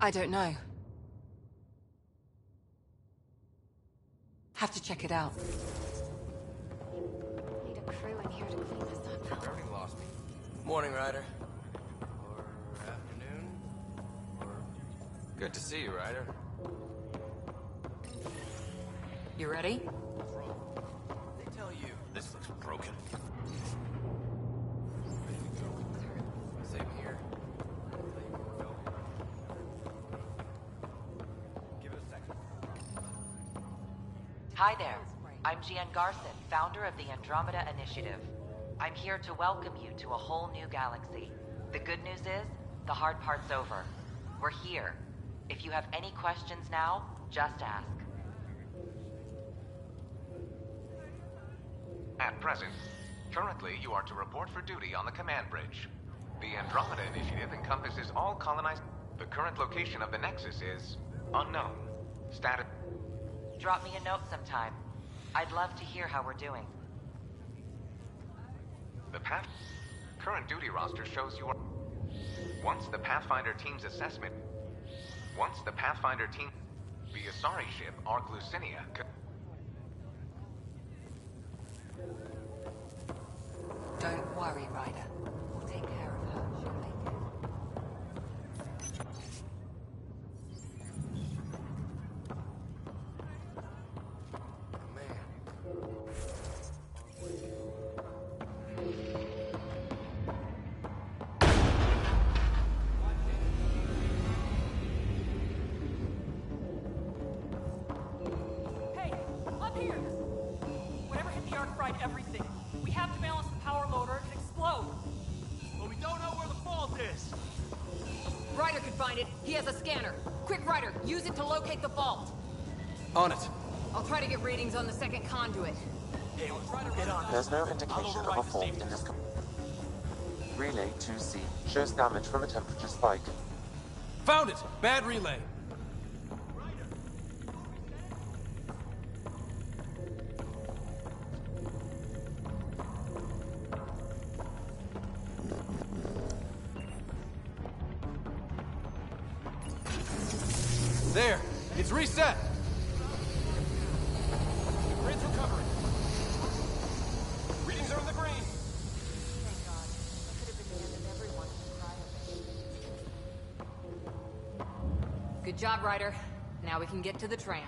I don't know. Have to check it out. Need a crew in here to clean this up. Already lost me. Morning, Ryder. Or afternoon. Or... Good to see you, Ryder. You ready? What's wrong? They tell you. This looks broken. Ready to go. Same here. Hi there. I'm Gian Garson, founder of the Andromeda Initiative. I'm here to welcome you to a whole new galaxy. The good news is, the hard part's over. We're here. If you have any questions now, just ask. At present, currently you are to report for duty on the command bridge. The Andromeda Initiative encompasses all colonized... The current location of the Nexus is unknown. Status... Drop me a note sometime. I'd love to hear how we're doing. The current duty roster shows you are... Once the Pathfinder team's assessment... The Asari ship, Ark Lucinia... Don't worry, Ryder. We'll take care of her. She'll make it. Use it to locate the vault. On it. I'll try to get readings on the second conduit. Hey, we'll try to get on. There's no indication of a fault in this. Relay 2C shows damage from a temperature spike. Found it! Bad relay. There! It's reset! Grid's recovering. Readings are in the green. Thank God. That could have been the end of everyone in the cryo. Good job, Ryder. Now we can get to the tram.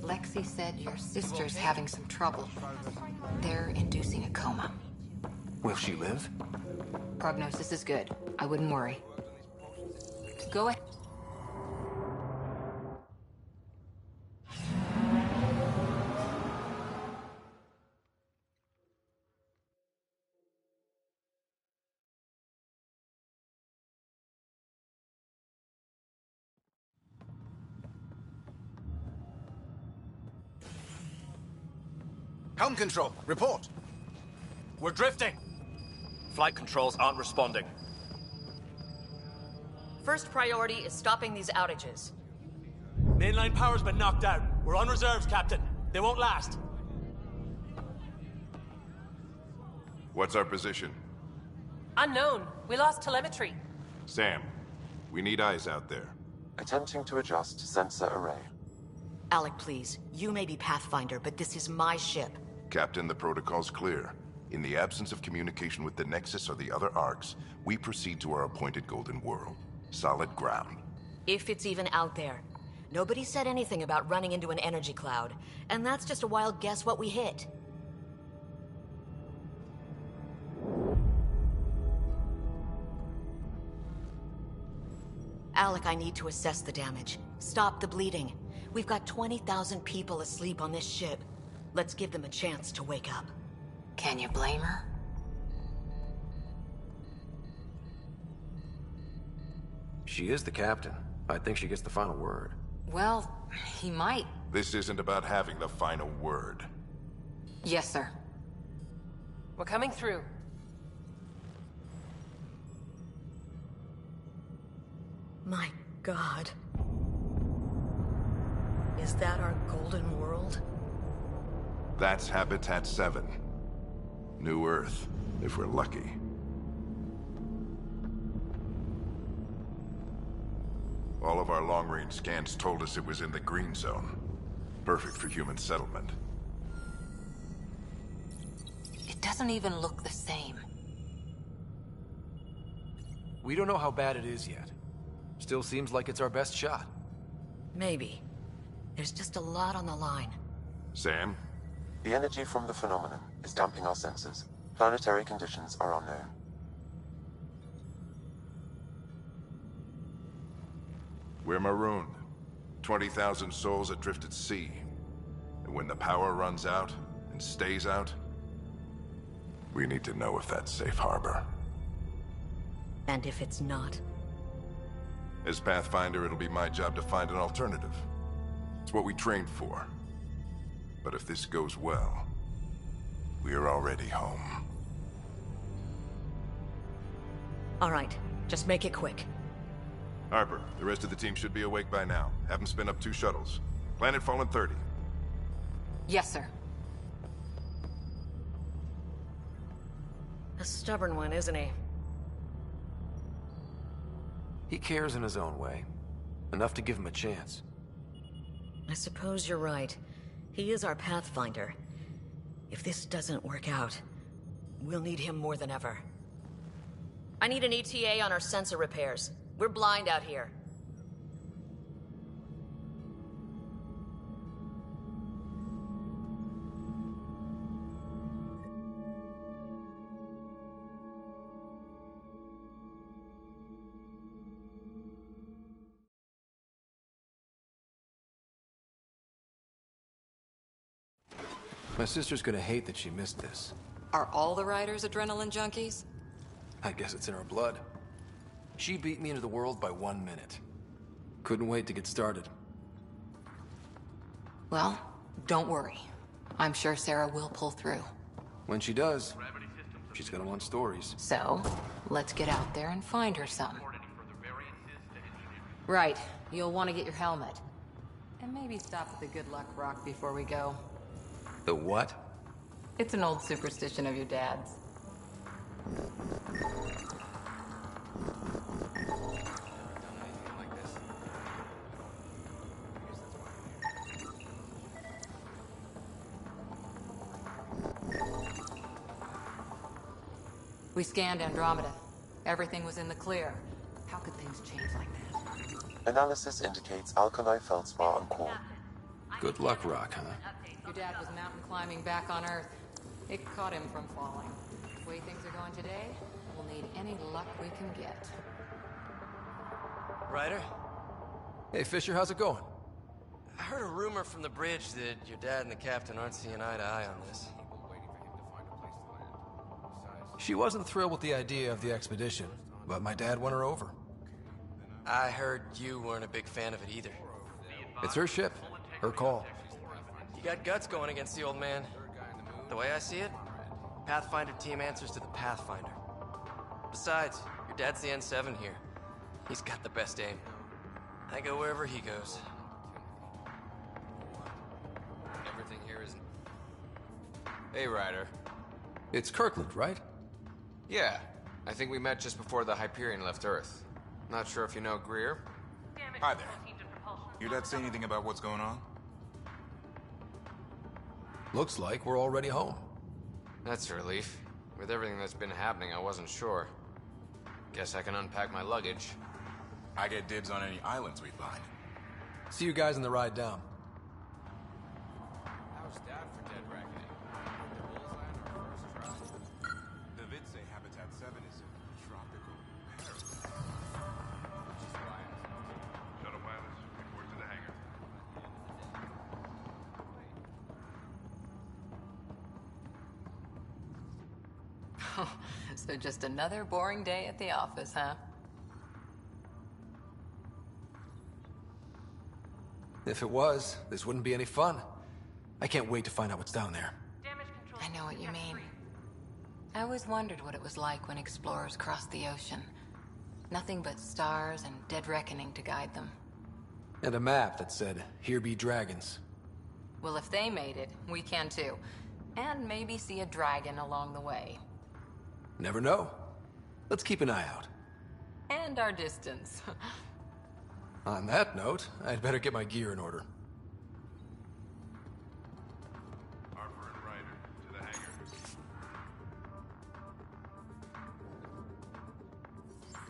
Lexi said your sister's having some trouble. They're inducing a coma. Will she live? Prognosis is good. I wouldn't worry. Go ahead. Helm control, report. We're drifting. Flight controls aren't responding. First priority is stopping these outages. Mainline power's been knocked out. We're on reserves, Captain. They won't last. What's our position? Unknown. We lost telemetry. Sam, we need eyes out there. Attempting to adjust sensor array. Alec, please. You may be Pathfinder, but this is my ship. Captain, the protocol's clear. In the absence of communication with the Nexus or the other arcs, we proceed to our appointed Golden World. Solid ground. If it's even out there. Nobody said anything about running into an energy cloud, and that's just a wild guess what we hit. Alec, I need to assess the damage. Stop the bleeding. We've got 20,000 people asleep on this ship. Let's give them a chance to wake up. Can you blame her? She is the captain. I think she gets the final word. Well, he might. This isn't about having the final word. Yes, sir. We're coming through. My God. Is that our Golden World? That's Habitat 7. New Earth, if we're lucky. All of our long-range scans told us it was in the green zone. Perfect for human settlement. It doesn't even look the same. We don't know how bad it is yet. Still seems like it's our best shot. Maybe. There's just a lot on the line. Sam? The energy from the phenomenon is damping our senses. Planetary conditions are unknown. We're marooned. 20,000 souls adrift at sea. And when the power runs out, and stays out, we need to know if that's safe harbor. And if it's not? As Pathfinder, it'll be my job to find an alternative. It's what we trained for. But if this goes well, we are already home. All right, just make it quick. Harper, the rest of the team should be awake by now. Have them spin up 2 shuttles. Planet Fallen 30. Yes, sir. A stubborn one, isn't he? He cares in his own way. Enough to give him a chance. I suppose you're right. He is our Pathfinder. If this doesn't work out, we'll need him more than ever. I need an ETA on our sensor repairs. We're blind out here. My sister's gonna hate that she missed this. Are all the riders adrenaline junkies? I guess it's in her blood. She beat me into the world by 1 minute. Couldn't wait to get started. Well, don't worry. I'm sure Sarah will pull through. When she does, she's gonna want stories. So, let's get out there and find her some. Right. You'll want to get your helmet. And maybe stop at the Good Luck Rock before we go. The what? It's an old superstition of your dad's. We scanned Andromeda. Everything was in the clear. How could things change like that? Analysis indicates alkali feldspar and core. Good luck, Rock, huh? Your dad was mountain climbing back on Earth. It caught him from falling. The way things are going today, we'll need any luck we can get. Ryder? Hey, Fisher, how's it going? I heard a rumor from the bridge that your dad and the captain aren't seeing eye to eye on this. She wasn't thrilled with the idea of the expedition, but my dad won her over. I heard you weren't a big fan of it either. It's her ship, her call. You got guts going against the old man. The way I see it, Pathfinder team answers to the Pathfinder. Besides, your dad's the N7 here. He's got the best aim. I go wherever he goes. Everything here is... Hey, Ryder. It's Kirkland, right? Yeah, I think we met just before the Hyperion left Earth. Not sure if you know Greer? Hi there. Your dad say anything about what's going on? Looks like we're already home. That's a relief. With everything that's been happening, I wasn't sure. Guess I can unpack my luggage. I get dibs on any islands we find. See you guys on the ride down. How's that for dead reckoning? The bullseye on our first try. The vids say Habitat 7 is a tropical paradise. Shuttle pilots, report to the hangar. So just another boring day at the office, huh? If it was, this wouldn't be any fun. I can't wait to find out what's down there. I know what you mean. I always wondered what it was like when explorers crossed the ocean. Nothing but stars and dead reckoning to guide them. And a map that said, "Here be dragons." Well, if they made it, we can too. And maybe see a dragon along the way. Never know. Let's keep an eye out. And our distance. On that note, I'd better get my gear in order. Harper and Ryder, to the hangar.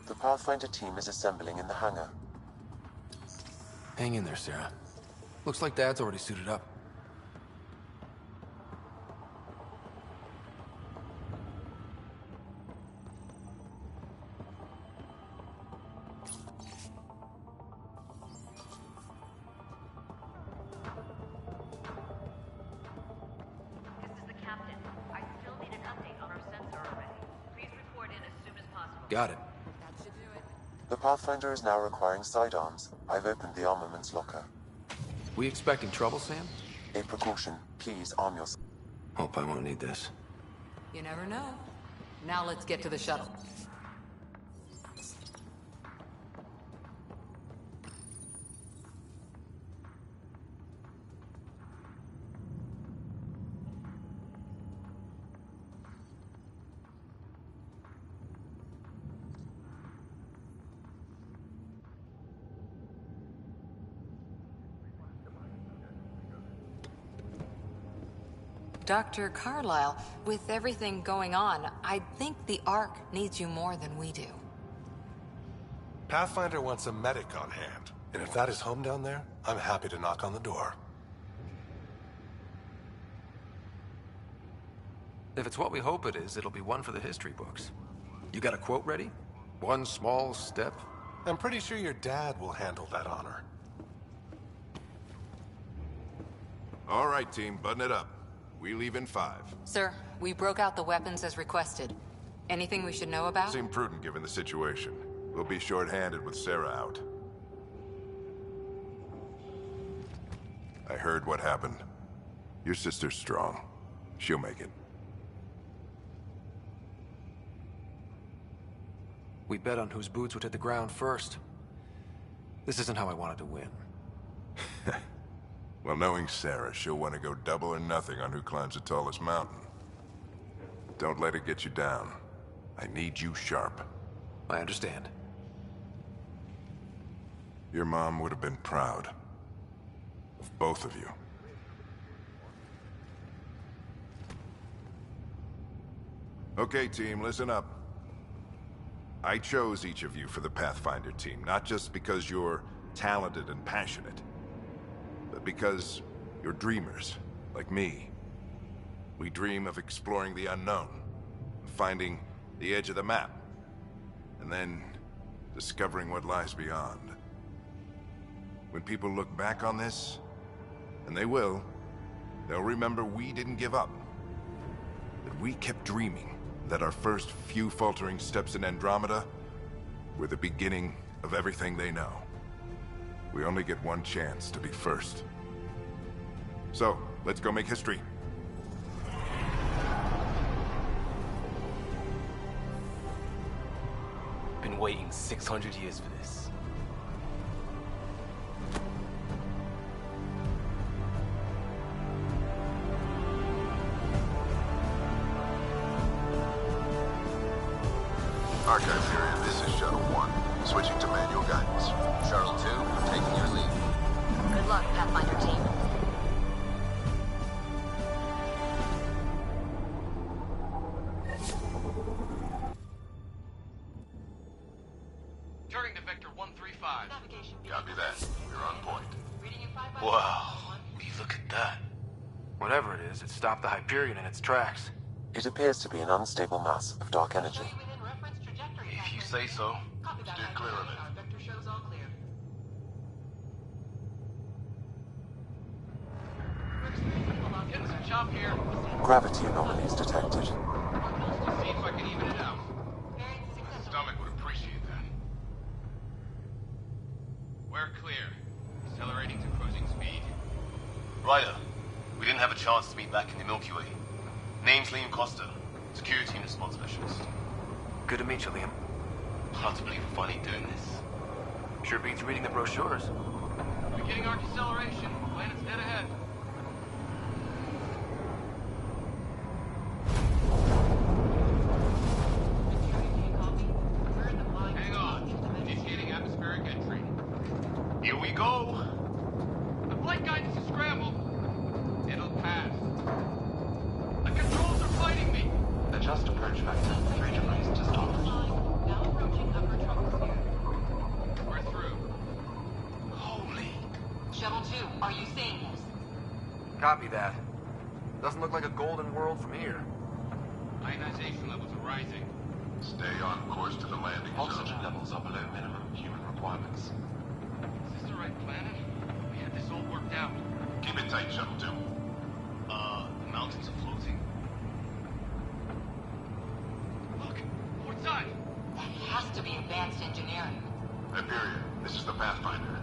The Pathfinder team is assembling in the hangar. Hang in there, Sarah. Looks like Dad's already suited up. Got it. The Pathfinder is now requiring sidearms. I've opened the armaments locker. We expecting trouble, Sam? A precaution. Please arm yourself. Hope I won't need this. You never know. Now let's get to the shuttle. Dr. Carlyle, with everything going on, I think the Ark needs you more than we do. Pathfinder wants a medic on hand, and if that is home down there, I'm happy to knock on the door. If it's what we hope it is, it'll be one for the history books. You got a quote ready? One small step? I'm pretty sure your dad will handle that honor. All right, team, button it up. We leave in 5. Sir, we broke out the weapons as requested. Anything we should know about? Seemed prudent given the situation. We'll be short-handed with Sarah out. I heard what happened. Your sister's strong. She'll make it. We bet on whose boots would hit the ground first. This isn't how I wanted to win. Well, knowing Sarah, she'll want to go double or nothing on who climbs the tallest mountain. Don't let it get you down. I need you sharp. I understand. Your mom would have been proud of both of you. Okay, team, listen up. I chose each of you for the Pathfinder team, not just because you're talented and passionate, but because you're dreamers, like me. We dream of exploring the unknown, of finding the edge of the map, and then discovering what lies beyond. When people look back on this, and they will, they'll remember we didn't give up. That we kept dreaming, that our first few faltering steps in Andromeda were the beginning of everything they know. We only get one chance to be first. So, let's go make history. Been waiting 600 years for this. This is Shuttle 1, switching to manual guidance. Shuttle 2, taking your lead. Good luck, Pathfinder team. Turning to Vector 135. Copy that. You're on point. Wow. Will you look at that? Whatever it is, it stopped the Hyperion in its tracks. It appears to be an unstable mass of dark energy. If you say so. Steer clear of it. Getting some chop here. Gravity anomalies detected. See if I can even it out. My stomach would appreciate that. We're clear. Accelerating to cruising speed. Ryder, we didn't have a chance to meet back in the Milky Way. Name's Liam Costa, security and response specialist. Good to meet you, Liam. Hard to believe we're finally doing this. Sure beats reading the brochures. Beginning our deceleration. Planet's dead ahead. Hang on. Initiating atmospheric entry. Here we go. The flight guidance is scrambled. It'll pass. The controls are fighting me. Adjust approach vector. 3 degrees to start. Now approaching upper troposphere. We're through. Holy. Shuttle 2, are you seeing this? Copy that. Doesn't look like a golden world from here. Ionization levels are rising. Stay on course to the landing zone. Oxygen levels are below minimum human requirements. Is this the right planet? We had this all worked out. Keep it tight, Shuttle 2. The mountains are floating. Look, port side. That has to be advanced engineering. Hyperion, this is the Pathfinder.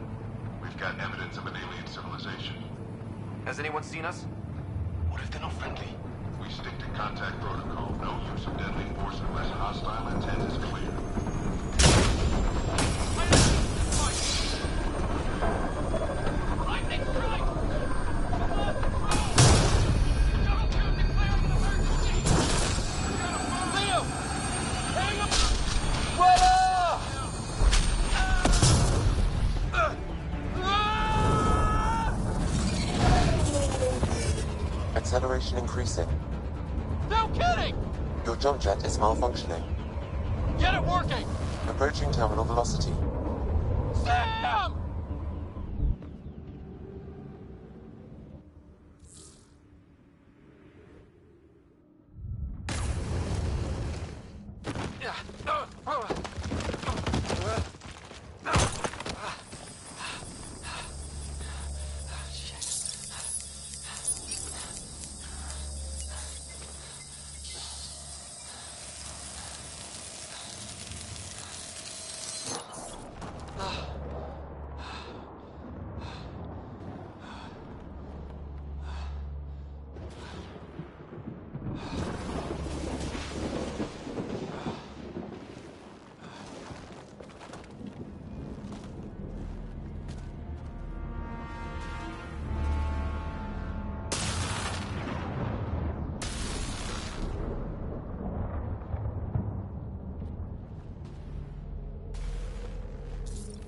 We've got evidence of an alien civilization. Has anyone seen us? What if they're not friendly? We stick to contact protocol. No use of deadly force unless hostile intent is clear. Lightning strike! Shuttle 2 declaring an emergency! Leo! Hang up! Acceleration increasing. No kidding! Your jump jet is malfunctioning. Get it working! Approaching terminal velocity. Sam!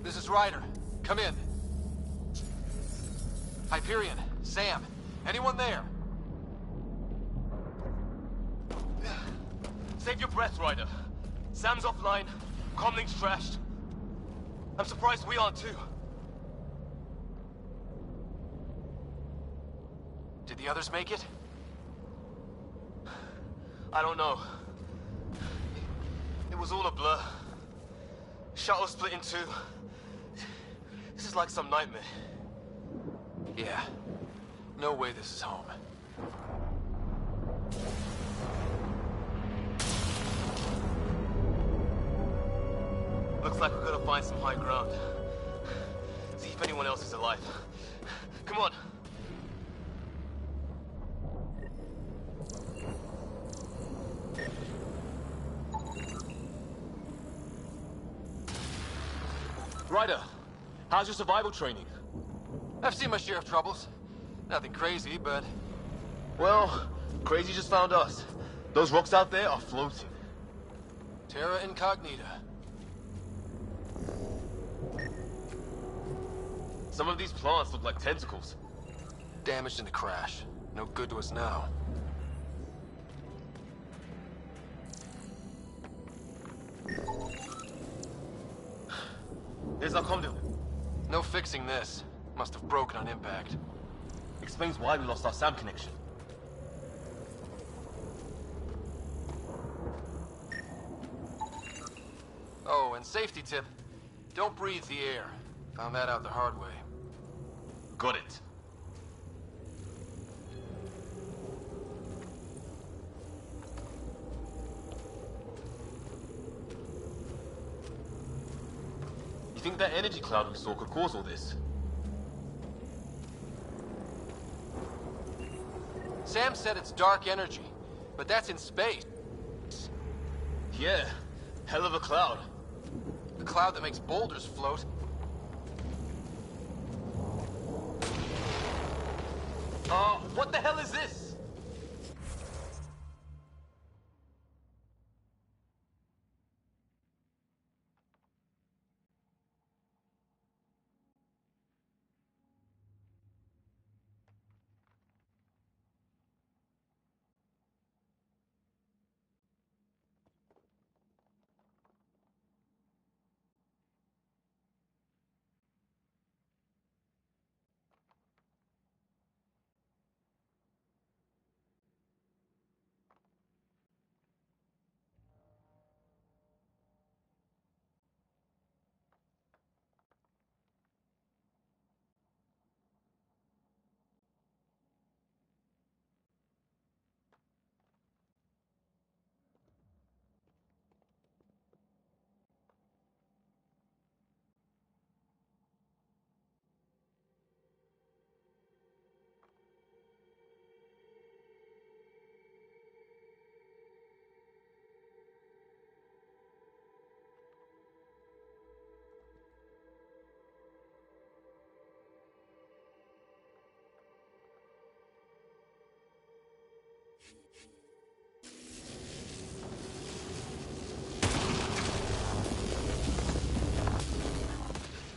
This is Ryder. Come in. Hyperion, Sam, anyone there? Save your breath, Ryder. Sam's offline. Comlink's trashed. I'm surprised we aren't too. Did the others make it? I don't know. It was all a blur. Shuttle split in two. This is like some nightmare. Yeah. No way this is home. Looks like we're gonna find some high ground. See if anyone else is alive. Come on. Ryder, how's your survival training? I've seen my share of troubles. Nothing crazy, but... Well, crazy just found us. Those rocks out there are floating. Terra Incognita. Some of these plants look like tentacles. Damaged in the crash. No good to us now. Here's our conduit. No fixing this. Must have broken on impact. Explains why we lost our SAM connection. Oh, and safety tip. Don't breathe the air. Found that out the hard way. Got it. You think that energy cloud we saw could cause all this? Sam said it's dark energy, but that's in space. Yeah, hell of a cloud. The cloud that makes boulders float. What the hell is this?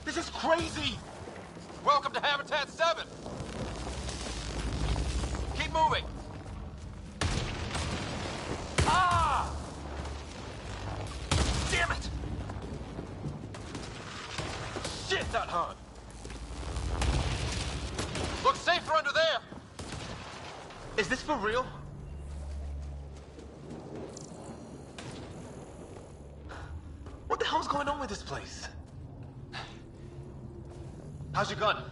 This is crazy! Welcome to Habitat 7! Keep moving! Ah! Damn it! Shit, that hung! Looks safer under there! Is this for real? What the hell's going on with this place? How's your gun?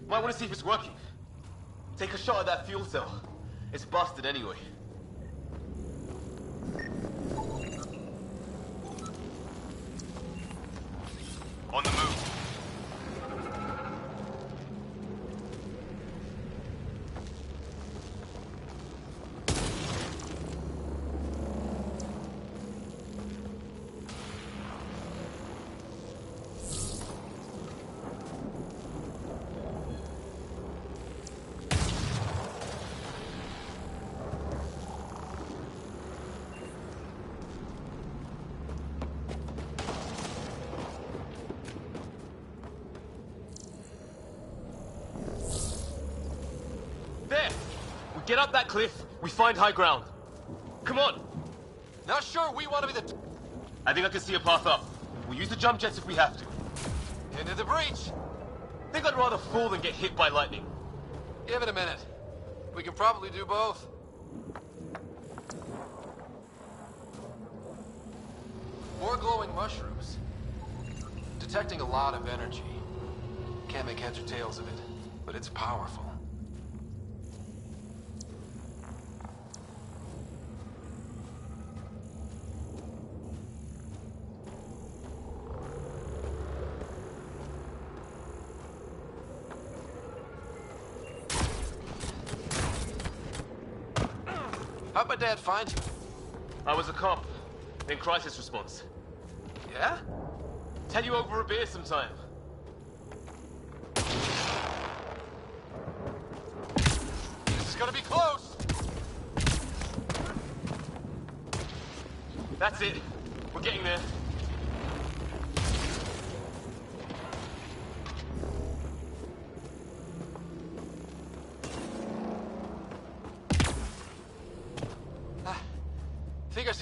Might want to see if it's working. Take a shot at that fuel cell. It's busted anyway. On the move. Get up that cliff, we find high ground. Come on! Not sure we want to be the... I think I can see a path up. We'll use the jump jets if we have to. Into the breach! Think I'd rather fall than get hit by lightning. Give it a minute. We can probably do both. More glowing mushrooms. Detecting a lot of energy. Can't make heads or tails of it, but it's powerful. How'd my dad find you? I was a cop in crisis response. Yeah? Tell you over a beer sometime. This is gonna be close! That's it. We're getting there.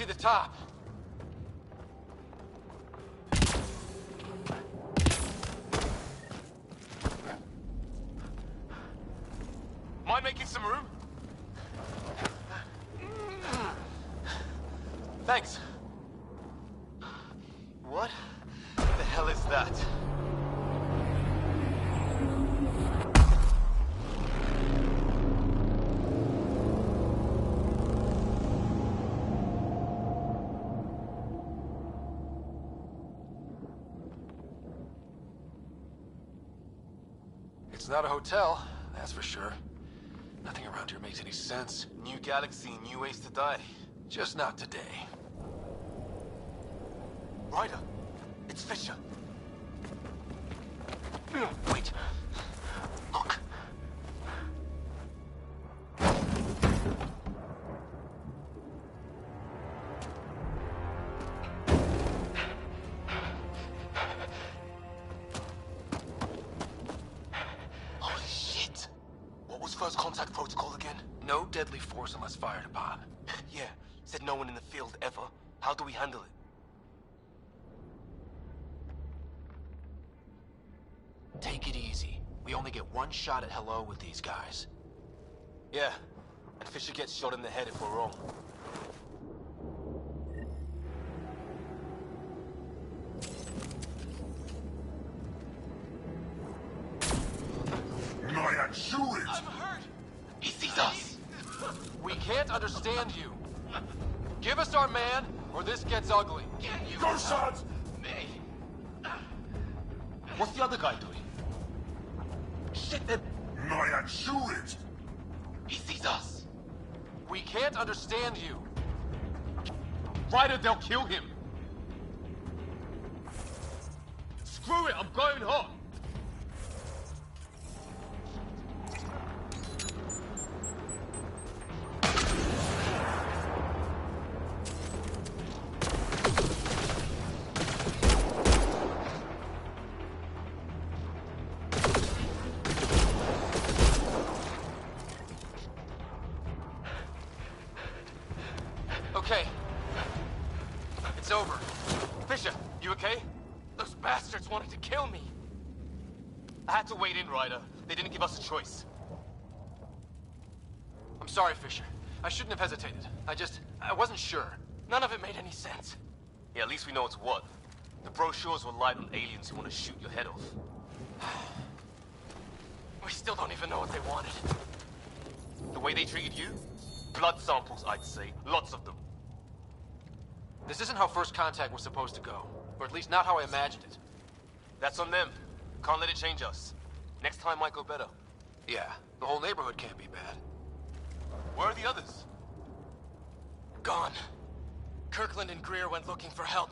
see the top. Mind making some room? Thanks. What the hell is that? It's not a hotel, that's for sure. Nothing around here makes any sense. New galaxy, new ways to die. Just not today. Ryder, it's Fisher. Wait. Look. Holy shit. What was first contact protocol again? No deadly force unless fired upon. Yeah, said no one in the field ever. How do we handle it? Take it easy. We only get one shot at hello with these guys. Yeah, and Fisher gets shot in the head if we're wrong. I'm hurt! He sees us! We can't understand you. Give us our man, or this gets ugly. Go, sons! Me! What's the other guy doing? Shit, then... He sees us. We can't understand you. Ryder, they'll kill him. Screw it, I'm going home. Okay. It's over. Fisher, you okay? Those bastards wanted to kill me. I had to wait in, Ryder. They didn't give us a choice. I'm sorry, Fisher. I shouldn't have hesitated. I wasn't sure. None of it made any sense. Yeah, at least we know it's what. The brochures were light on aliens who want to shoot your head off. We still don't even know what they wanted. The way they treated you? Blood samples, I'd say. Lots of them. This isn't how first contact was supposed to go. Or at least not how I imagined it. That's on them. Can't let it change us. Next time might go better. Yeah, the whole neighborhood can't be bad. Where are the others? Gone. Kirkland and Greer went looking for help.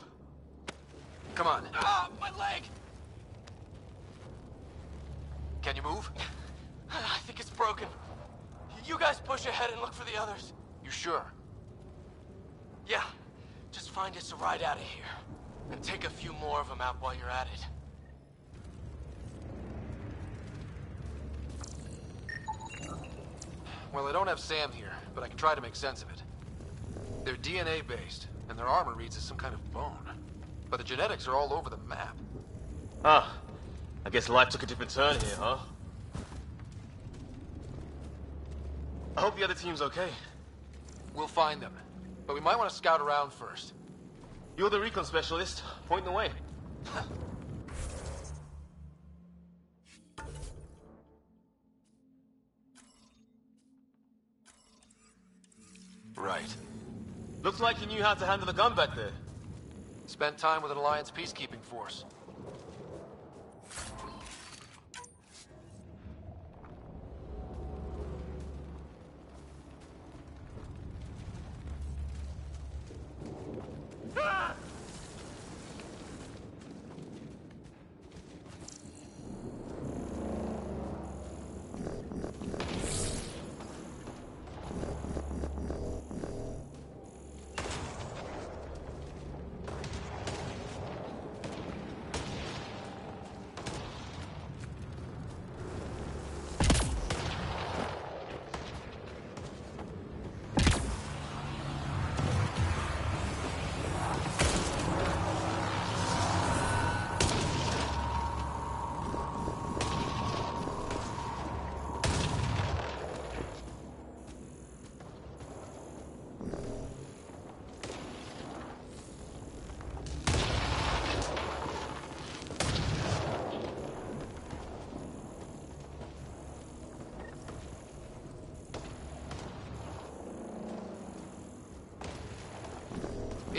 Come on. Ah, my leg! Can you move? I think it's broken. You guys push ahead and look for the others. You sure? Yeah. Just find us a ride out of here. And take a few more of them out while you're at it. Well, I don't have Sam here, but I can try to make sense of it. They're DNA-based, and their armor reads as some kind of bone. But the genetics are all over the map. Ah, I guess life took a different turn here, huh? I hope the other team's okay. We'll find them. But we might want to scout around first. You're the recon specialist. Point the way. Right. Looks like you knew how to handle the gun back there. Spent time with an Alliance peacekeeping force.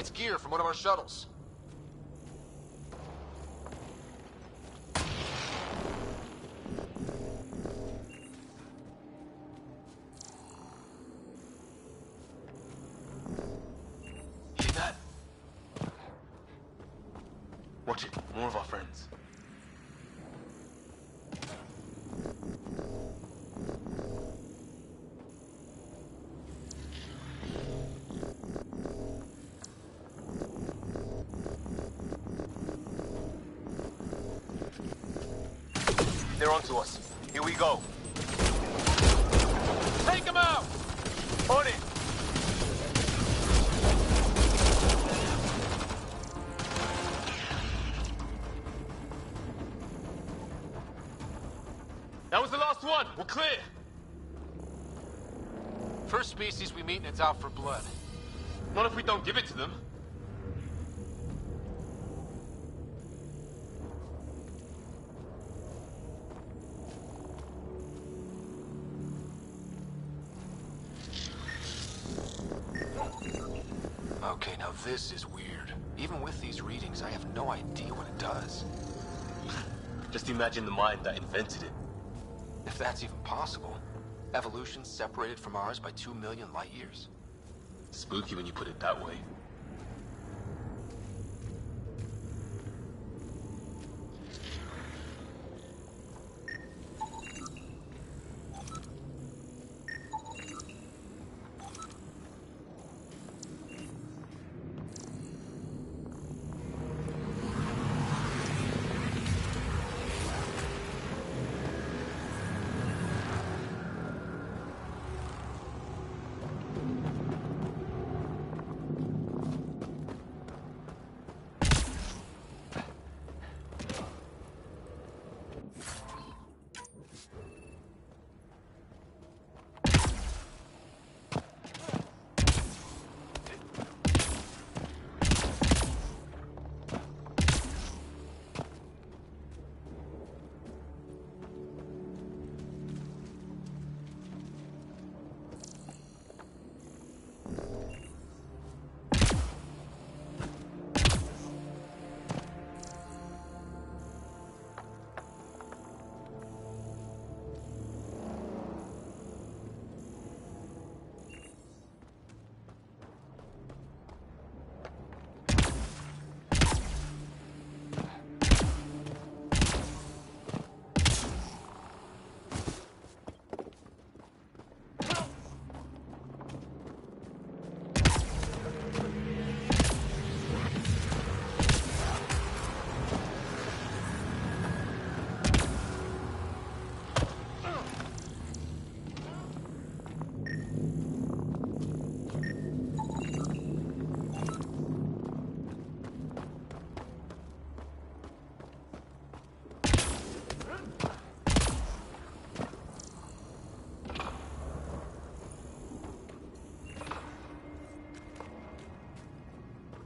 It's gear from one of our shuttles. Hear that? Watch it. More of our friends. They're onto us. Here we go. Take them out! On it! That was the last one. We're clear. First species we meet and it's out for blood. Not if we don't give it to them. Okay, now this is weird. Even with these readings, I have no idea what it does. Just imagine the mind that invented it. If that's even possible. Evolution separated from ours by 2 million light years. Spooky when you put it that way.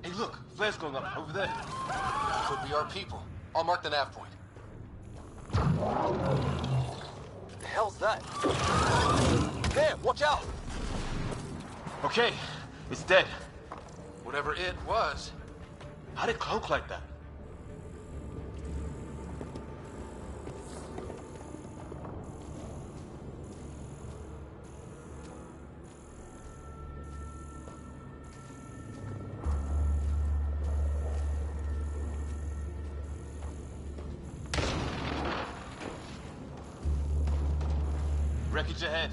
Hey, look, flares going up over there. Could be our people. I'll mark the nav point. The hell's that? There, watch out! Okay, it's dead. Whatever it was. How'd it cloak like that? Wreckage ahead.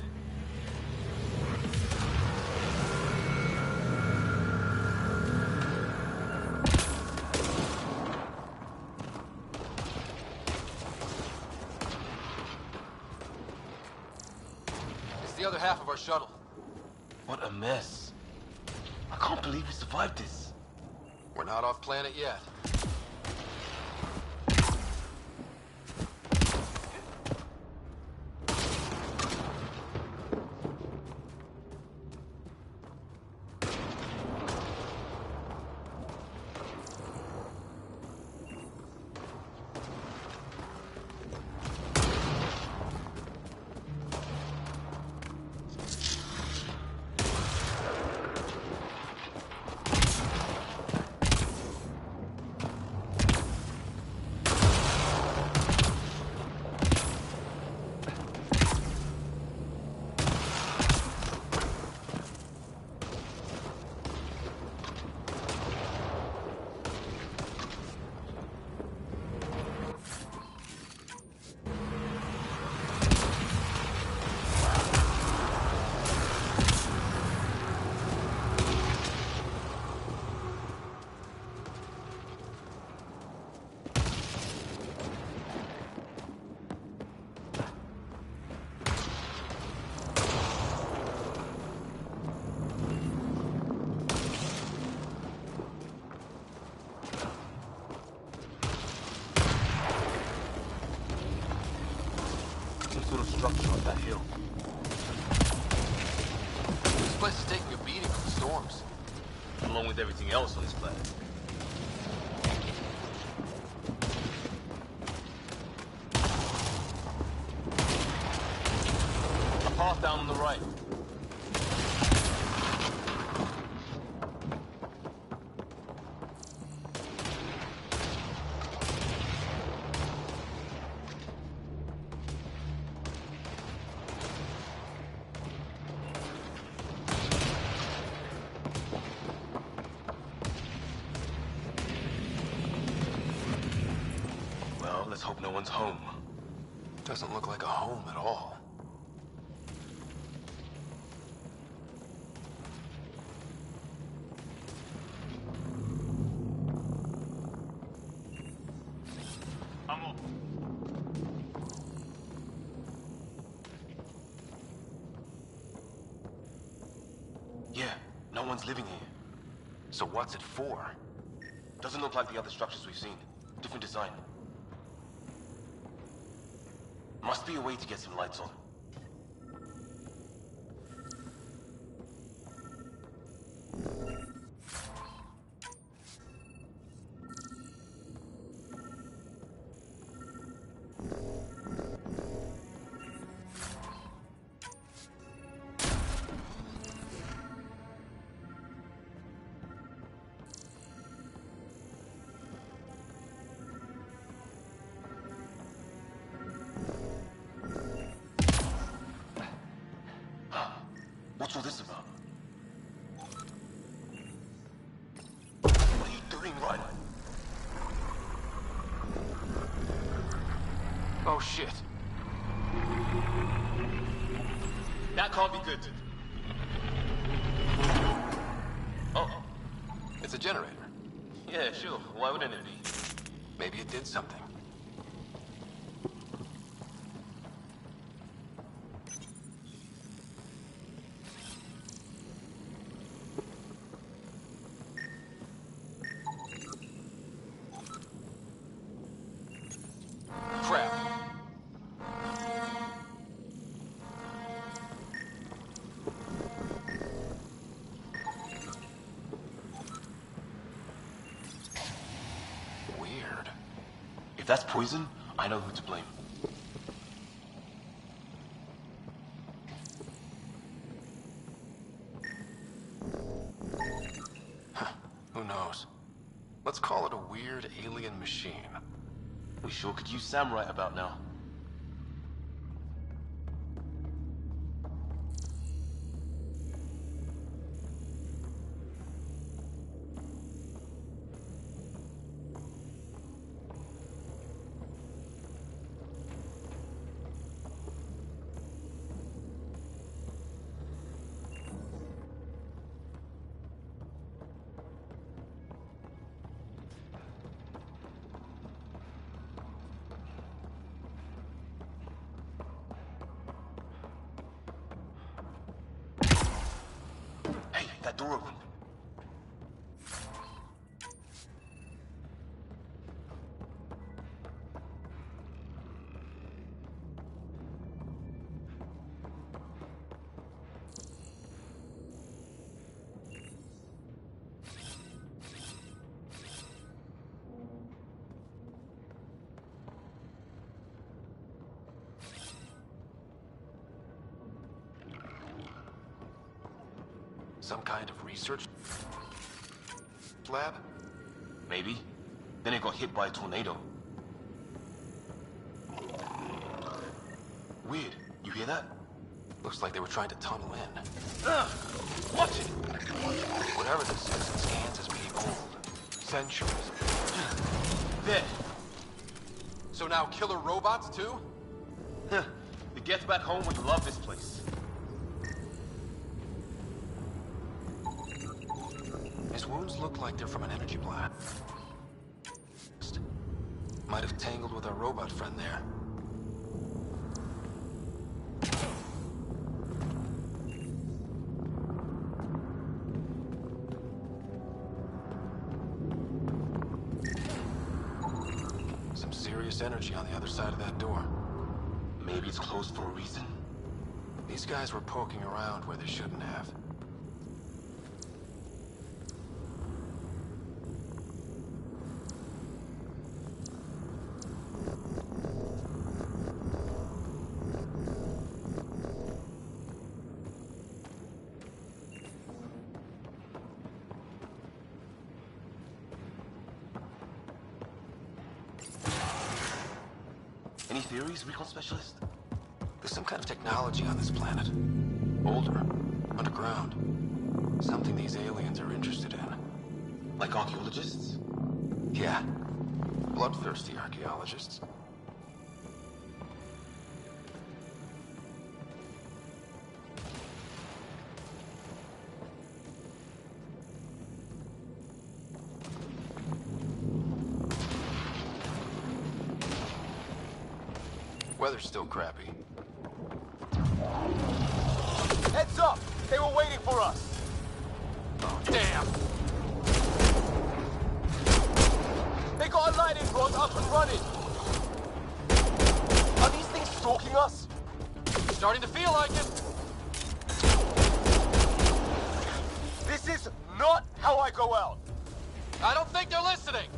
It's the other half of our shuttle. What a mess. I can't believe we survived this. We're not off planet yet. structure on that hill. This place is taking a beating from the storms, along with everything else on this planet. A path down on the right. Let's hope no one's home. Doesn't look like a home at all. I'm up. Yeah, no one's living here. So what's it for? Doesn't look like the other structures we've seen. Different design. Must be a way to get some lights on. What's all this about? What are you doing, Ryder? Oh shit. That can't be good. Oh. It's a generator. Yeah, sure. Why wouldn't it be? Maybe it did something. Crap. Weird. If that's poison, I know who to blame. Who knows? Let's call it a weird alien machine. We sure could use Sam right about now. Hey, that door opened. Some kind of research lab? Maybe. Then it got hit by a tornado. Weird. You hear that? Looks like they were trying to tunnel in. Watch it! Whatever this is, it scans as being old. Centuries. There. So now killer robots too? Huh. The Get Back Home would love this place. His wounds look like they're from an energy blast. Might have tangled with our robot friend there. Some serious energy on the other side of that door. Maybe it's closed for a reason. These guys were poking around where they shouldn't have. Any theories, recon specialist? There's some kind of technology on this planet. Older, underground. Something these aliens are interested in. Like archaeologists? Yeah. Bloodthirsty archaeologists. Weather's still crappy. Heads up! They were waiting for us! Oh, damn! They got a lightning rod up and running! Are these things stalking us? Starting to feel like it! This is not how I go out! I don't think they're listening!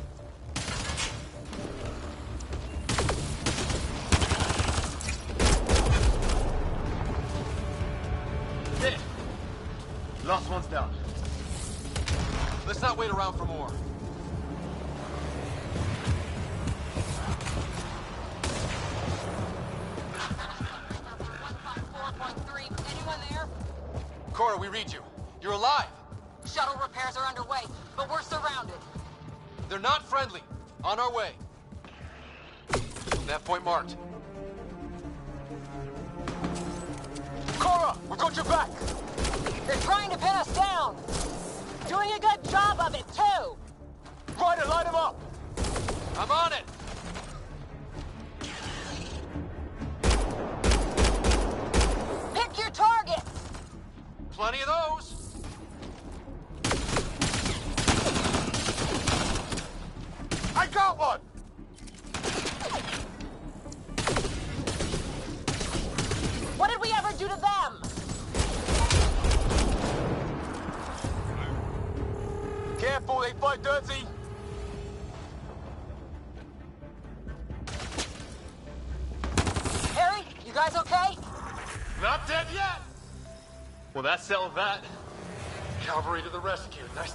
There! Last one's down. Let's not wait around for more. Anyone there? Cora, we read you. You're alive! Shuttle repairs are underway, but we're surrounded. They're not friendly. On our way. That point marked. Cora, we got your back! They're trying to pin us down! Doing a good job of it, too! Ryder, light him up! I'm on it! Pick your target! Plenty of those! I got one! What did we ever do to them? Careful, they fight dirty! Harry, you guys okay? Not dead yet! Well, that settled that. Cavalry to the rescue. Nice.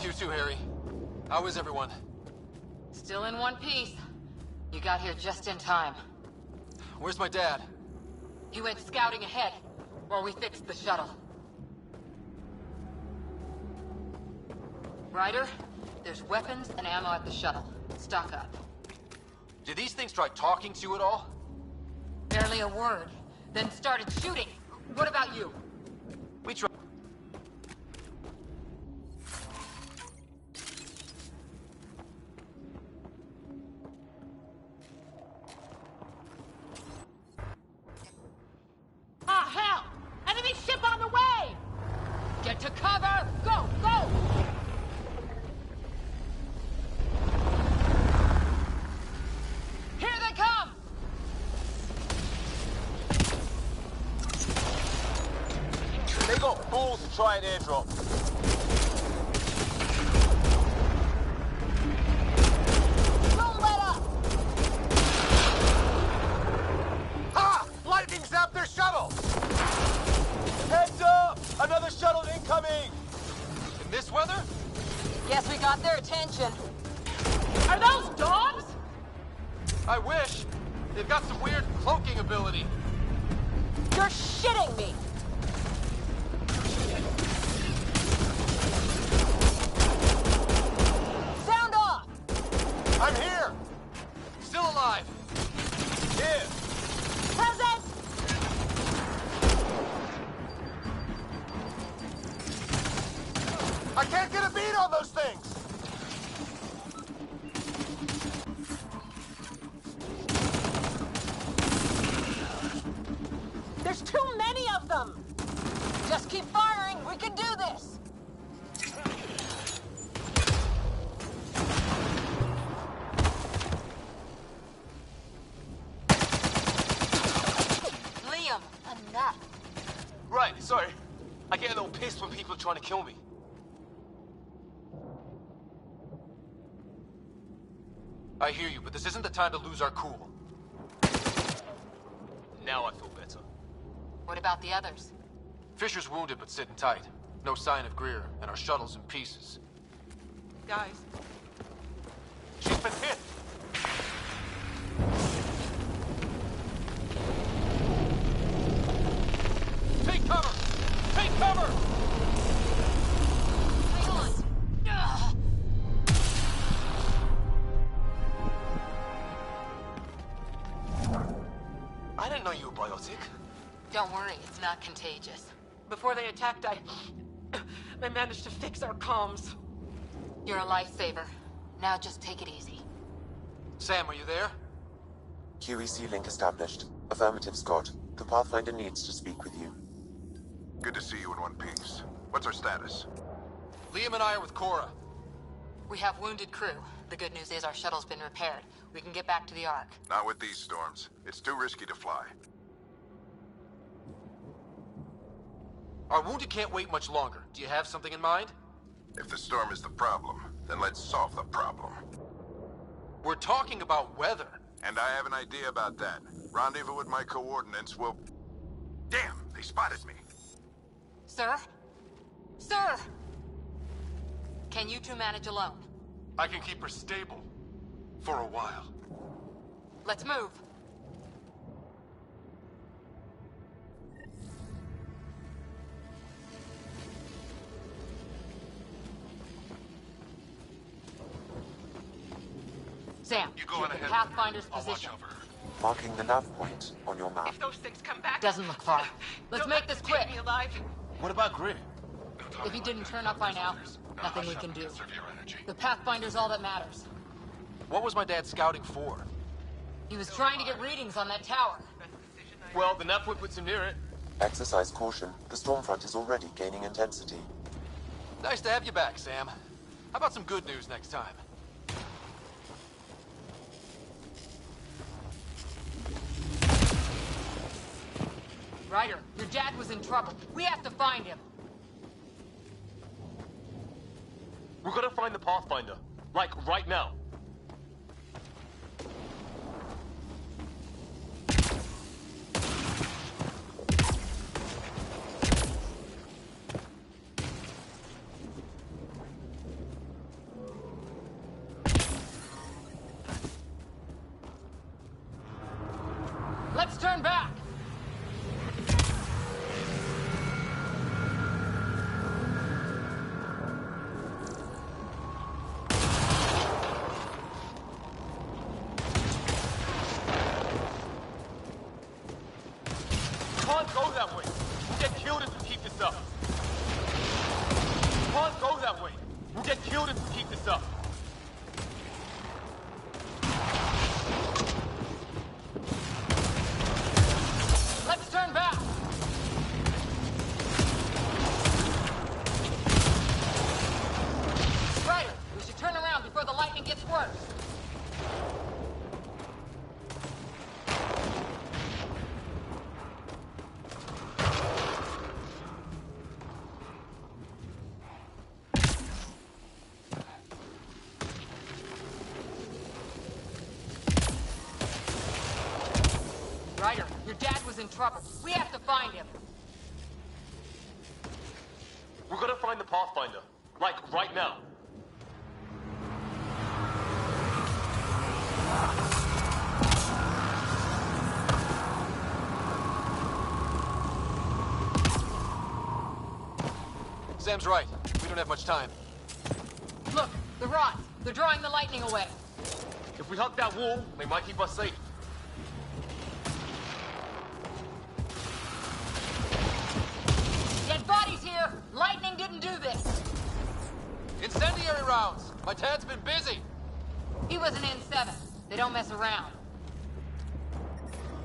You too, Harry. How is everyone? Still in one piece. You got here just in time. Where's my dad? He went scouting ahead while we fixed the shuttle. Ryder, there's weapons and ammo at the shuttle. Stock up. Did these things try talking to you at all? Barely a word. Then started shooting. What about you? We tried. Ah, hell! Enemy ship on the way! Get to cover! Go, go! Here they come! They got balls to try an airdrop. Don't let up! Ha! Lightning zapped their shuttle! Heads up! Another shuttle incoming! in this weather? Guess we got their attention. Are those dogs? I wish. They've got some weird cloaking ability. You're shitting me! Sound off! I'm here! Still alive. Here. Present! I can't get a beat on those things! There's too many of them! Just keep firing, we can do this! Liam, enough. Right, sorry. I get a little pissed when people are trying to kill me. I hear you, but this isn't the time to lose our cool. Now I feel better. What about the others? Fisher's wounded but sitting tight. No sign of Greer, and our shuttle's in pieces. Guys, She's been hit! Take cover! Take cover! Hang on. Ugh. I didn't know you were biotic. Don't worry, it's not contagious. before they attacked, I managed to fix our comms. You're a lifesaver. Now just take it easy. Sam, are you there? QEC link established. Affirmative, Scott. The Pathfinder needs to speak with you. Good to see you in one piece. What's our status? Liam and I are with Cora. We have wounded crew. The good news is our shuttle's been repaired. We can get back to the Ark. Not with these storms. It's too risky to fly. Our wounded can't wait much longer. Do you have something in mind? If the storm is the problem, then let's solve the problem. We're talking about weather. And I have an idea about that. Rendezvous with my coordinates will... Damn, they spotted me. Sir? Sir! Can you two manage alone? I can keep her stable. For a while. Let's move. Sam, You go on the ahead. Pathfinder's I'll watch position. over her. Marking the nav point on your map. If those things come back... Doesn't look far. Let's don't make let this them take quick. me alive. What about Greer? If he didn't turn up by now, nothing we can do. The Pathfinder's all that matters. What was my dad scouting for? He was trying to get readings on that tower. Well, the nav point puts him near it. Exercise caution. The storm front is already gaining intensity. Nice to have you back, Sam. How about some good news next time? Ryder, your dad was in trouble. We have to find him. We're gonna find the Pathfinder. Like, right now. Let's turn back. Can't go that way. We'll get killed if we keep this up. Can't go that way. We'll get killed if we keep this up. Let's turn back. Ryder, we should turn around before the lightning gets worse. Ryder, your dad was in trouble. We have to find him. We're gonna find the Pathfinder. Like, right now. Sam's right. We don't have much time. Look, the rods. They're drawing the lightning away. If we hug that wall, they might keep us safe. Dead bodies here! Lightning didn't do this! Incendiary rounds! My dad's been busy! He was an N7. They don't mess around.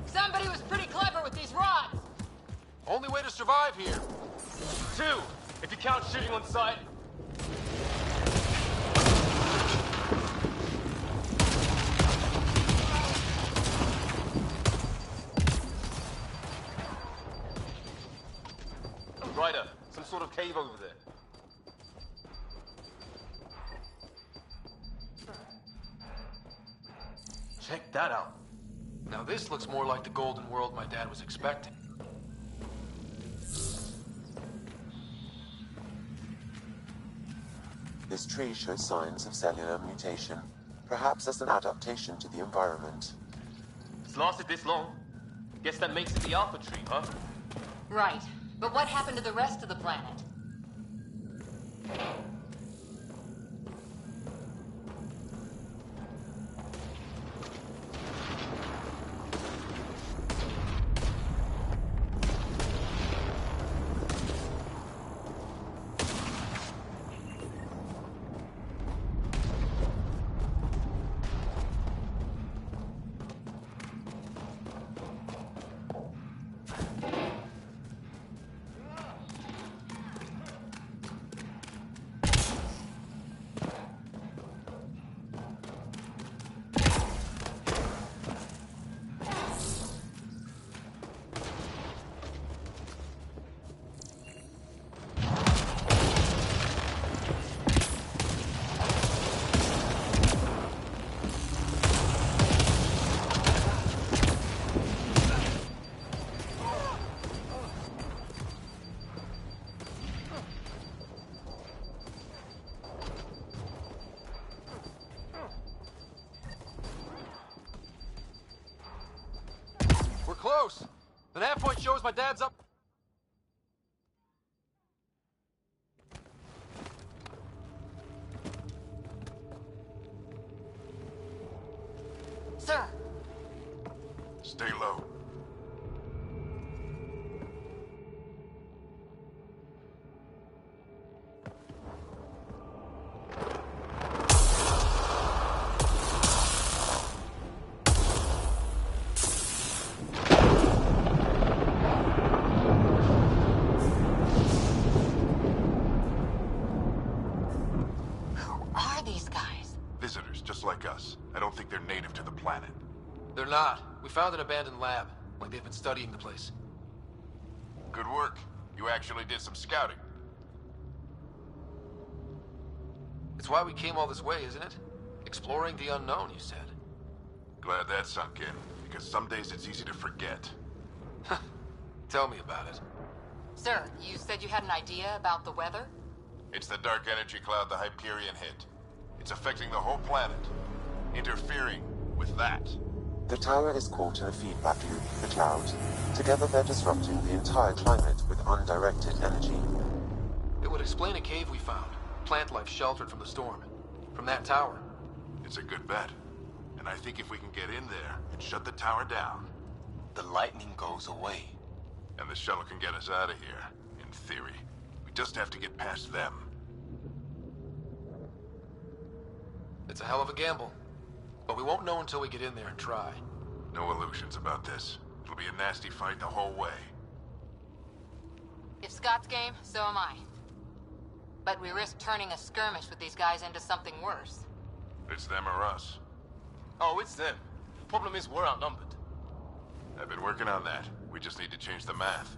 Somebody was pretty clever with these rods! Only way to survive here. 2, if you count shooting on sight. Ryder, some sort of cave over there. Check that out. Now this looks more like the golden world my dad was expecting. This tree shows signs of cellular mutation, perhaps as an adaptation to the environment. It's lasted this long. Guess that makes it the alpha tree, huh? Right. But what happened to the rest of the planet? Close. The nav point shows my dad's up. Sir. Stay low. Like us. I don't think they're native to the planet. They're not. We found an abandoned lab. Like they've been studying the place. Good work. You actually did some scouting. It's why we came all this way, isn't it? Exploring the unknown, you said. Glad that sunk in, because some days it's easy to forget. Tell me about it. Sir, you said you had an idea about the weather? It's the dark energy cloud the Hyperion hit. It's affecting the whole planet, interfering with that. The tower is caught in a feedback loop with the cloud. Together they're disrupting the entire climate with undirected energy. It would explain a cave we found. Plant life sheltered from the storm. From that tower. It's a good bet. And I think if we can get in there and shut the tower down... the lightning goes away. And the shuttle can get us out of here, in theory. We just have to get past them. It's a hell of a gamble. But we won't know until we get in there and try. No illusions about this. It'll be a nasty fight the whole way. If Scott's game, so am I. But we risk turning a skirmish with these guys into something worse. It's them or us. Oh, it's them. Problem is, we're outnumbered. I've been working on that. We just need to change the math.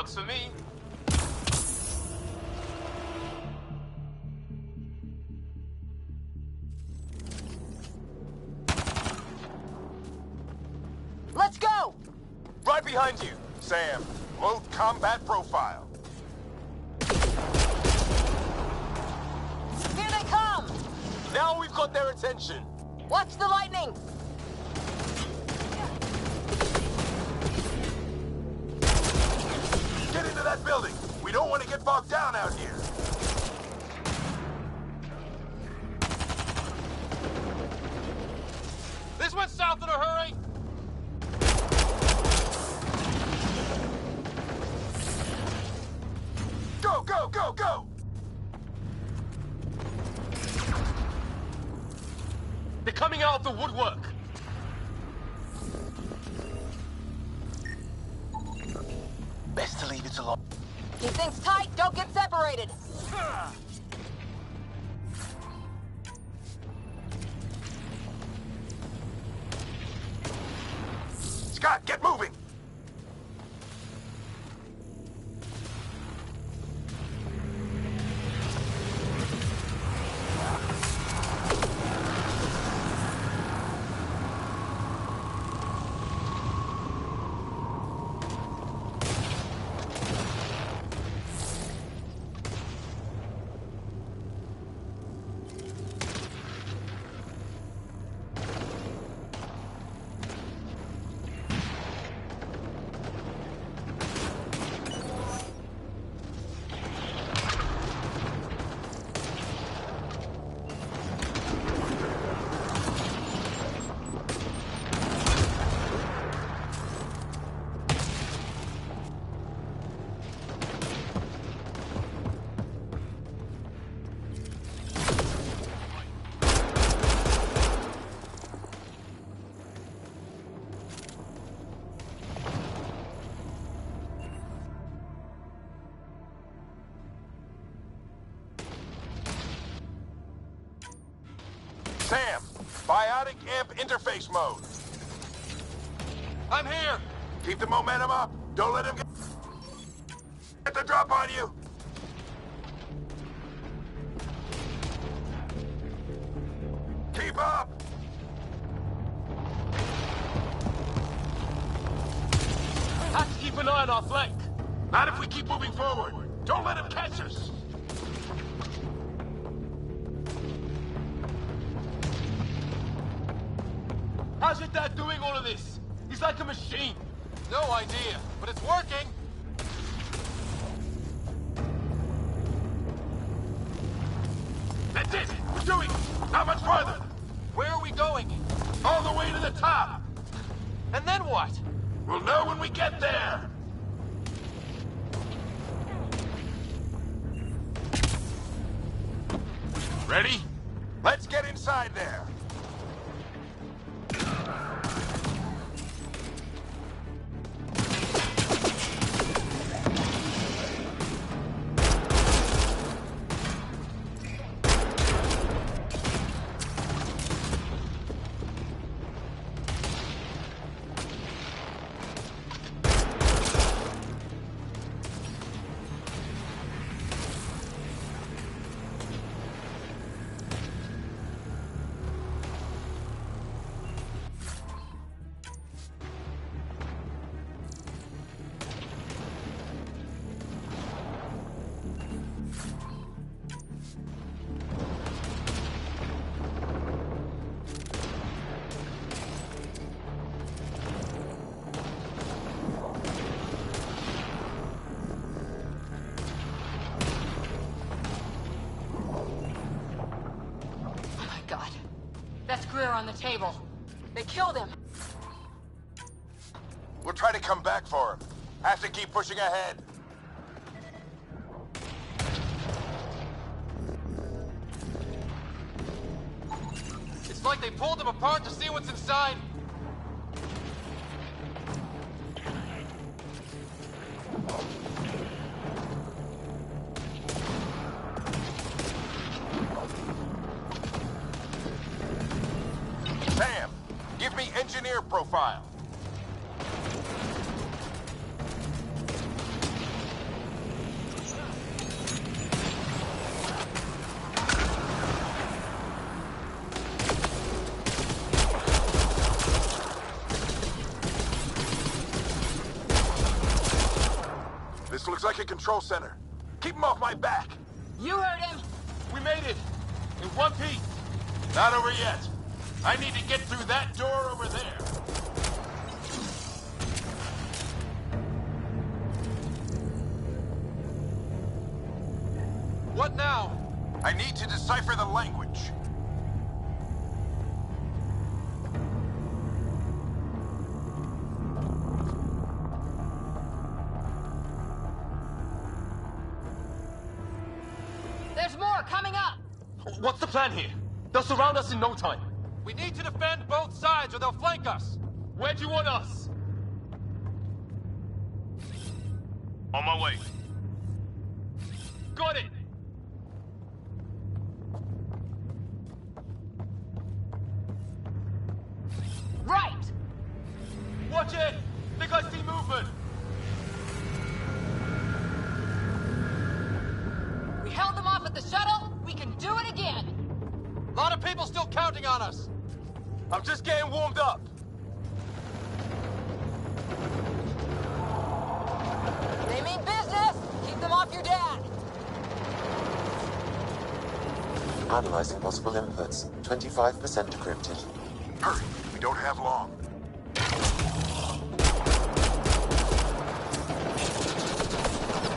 Works for me. Let's go! Right behind you, Sam. Low combat profile. Here they come! Now we've got their attention. Watch the lightning! Get into that building. We don't want to get bogged down out here. This went south in a hurry. Go, go, go, go! They're coming out of the woodwork. Best to leave it alone. Keep things tight, don't get separated! Scott, get moving! Sam, biotic amp interface mode. I'm here. Keep the momentum up. Don't let him get the drop on you. Keep up. Have to keep an eye on our flank. Not if we keep moving forward. Don't let him catch us. How's your dad doing all of this? He's like a machine. No idea, but it's working. That's it. We're doing it. Not much farther. Where are we going? All the way to the top. And then what? We'll know when we get there. Ready? Let's get inside there. On the table. They killed him. We'll try to come back for him. Have to keep pushing ahead. It's like they pulled him apart to see what's inside. Sam, give me engineer profile. Looks like a control center. Keep him off my back. You heard him. We made it! In one piece! Not over yet. I need to get through that door over there. What now? I need to decipher the language. There's more coming up. What's the plan here? They'll surround us in no time. We need to defend both sides or they'll flank us! Where do you want us? On my way. Got it! Right. Watch it! Think I see movement! We held them off at the shuttle. We can do it again. A lot of people still counting on us! I'm just getting warmed up. They mean business. Keep them off your dad. Analyzing possible inputs. 25% decrypted. Hurry, we don't have long.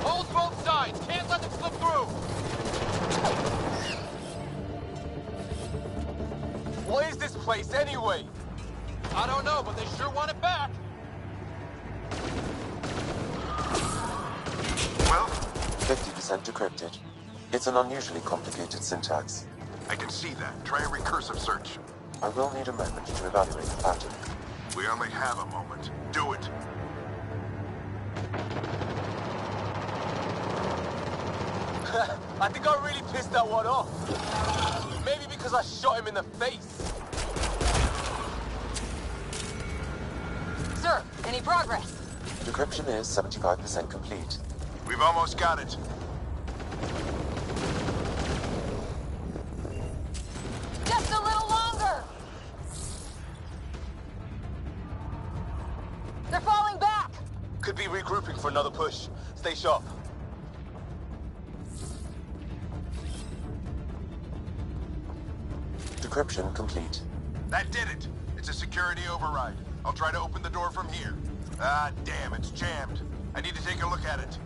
Hold both sides! Can't let them slip through! What is this place anyway? I don't know, but they sure want it back! Well, 50% decrypted. It's an unusually complicated syntax. I can see that. Try a recursive search. I will need a moment to evaluate the pattern. We only have a moment. Do it. I think I really pissed that one off. Maybe because I shot him in the face. Sir, any progress? Decryption is 75% complete. We've almost got it. Just a little longer. They're falling back. Could be regrouping for another push. Stay sharp. Decryption complete. That did it. It's a security override. I'll try to open the door from here. Ah, damn, it's jammed. I need to take a look at it.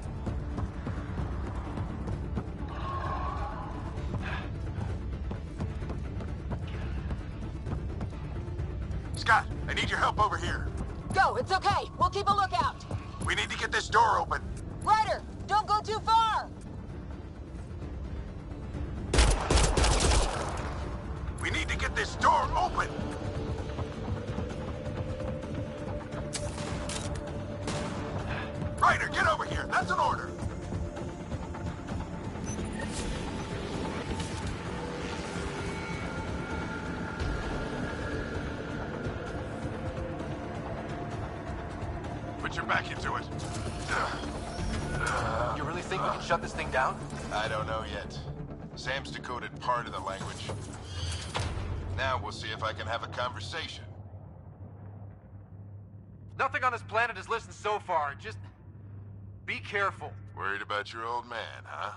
Scott, I need your help over here. Go, it's okay. We'll keep a lookout. We need to get this door open. Ryder, don't go too far. We need to get this door open. Ryder, get over here. That's an order. Put your back into it. You really think we can shut this thing down? I don't know yet. Sam's decoded part of the language. Now we'll see if I can have a conversation. Nothing on this planet has listened so far. Just be careful. Worried about your old man, huh?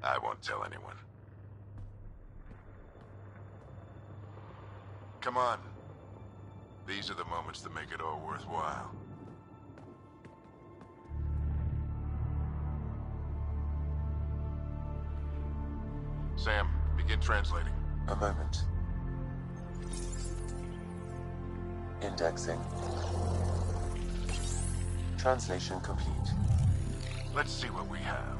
I won't tell anyone. Come on. These are the moments that make it all worthwhile. Sam, begin translating. A moment. Indexing. Translation complete. Let's see what we have.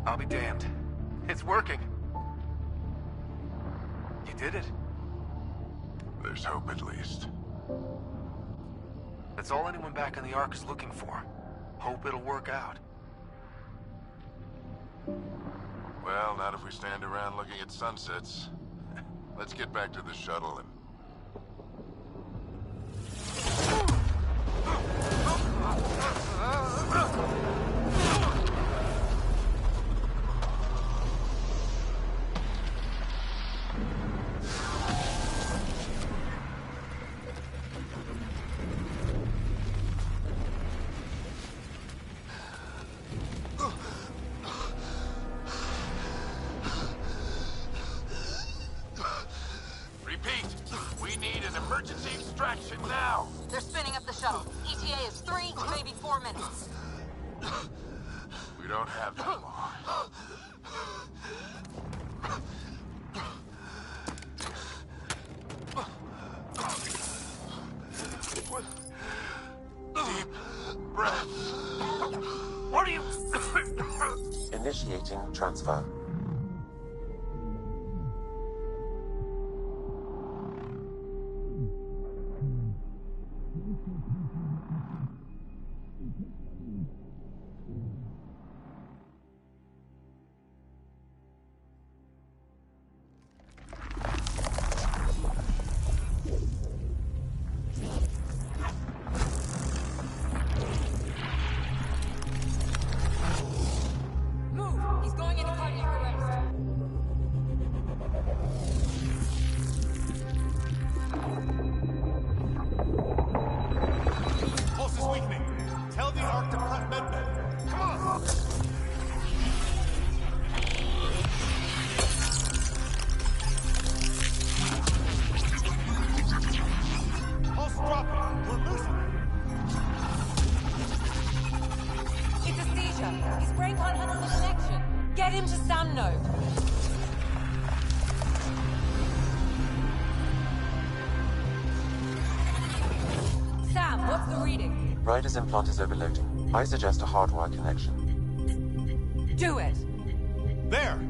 I'll be damned. It's working. You did it. There's hope at least. That's all anyone back in the Ark is looking for. Hope it'll work out. Well, not if we stand around looking at sunsets. Let's get back to the shuttle and... Repeat, we need an emergency extraction now. They're spinning up the shuttle. ETA is 3, maybe 4 minutes. We don't have that long. Deep breath. What are you... Initiating transfer. Move! He's going into cardiac arrest. Pulse is weakening. Tell the Ark to prep medbay. Come on! Pulse dropping. We're losing it. It's a seizure. His brain can't handle the connection. Get him to Sam node. Sam, what's the reading? Ryder's implant is overloading. I suggest a hardwire connection. Do it. There!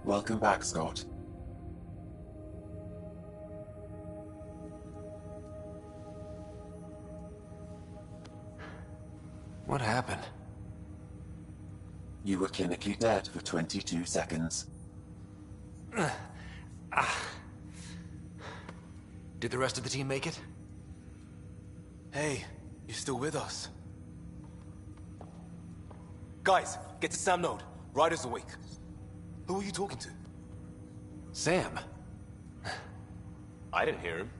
Welcome back, Scott. What happened? You were clinically dead for 22 seconds. Did the rest of the team make it? Hey, you're still with us. Guys, get to Sam node. Ryder's awake. Who are you talking to? Sam. I didn't hear him.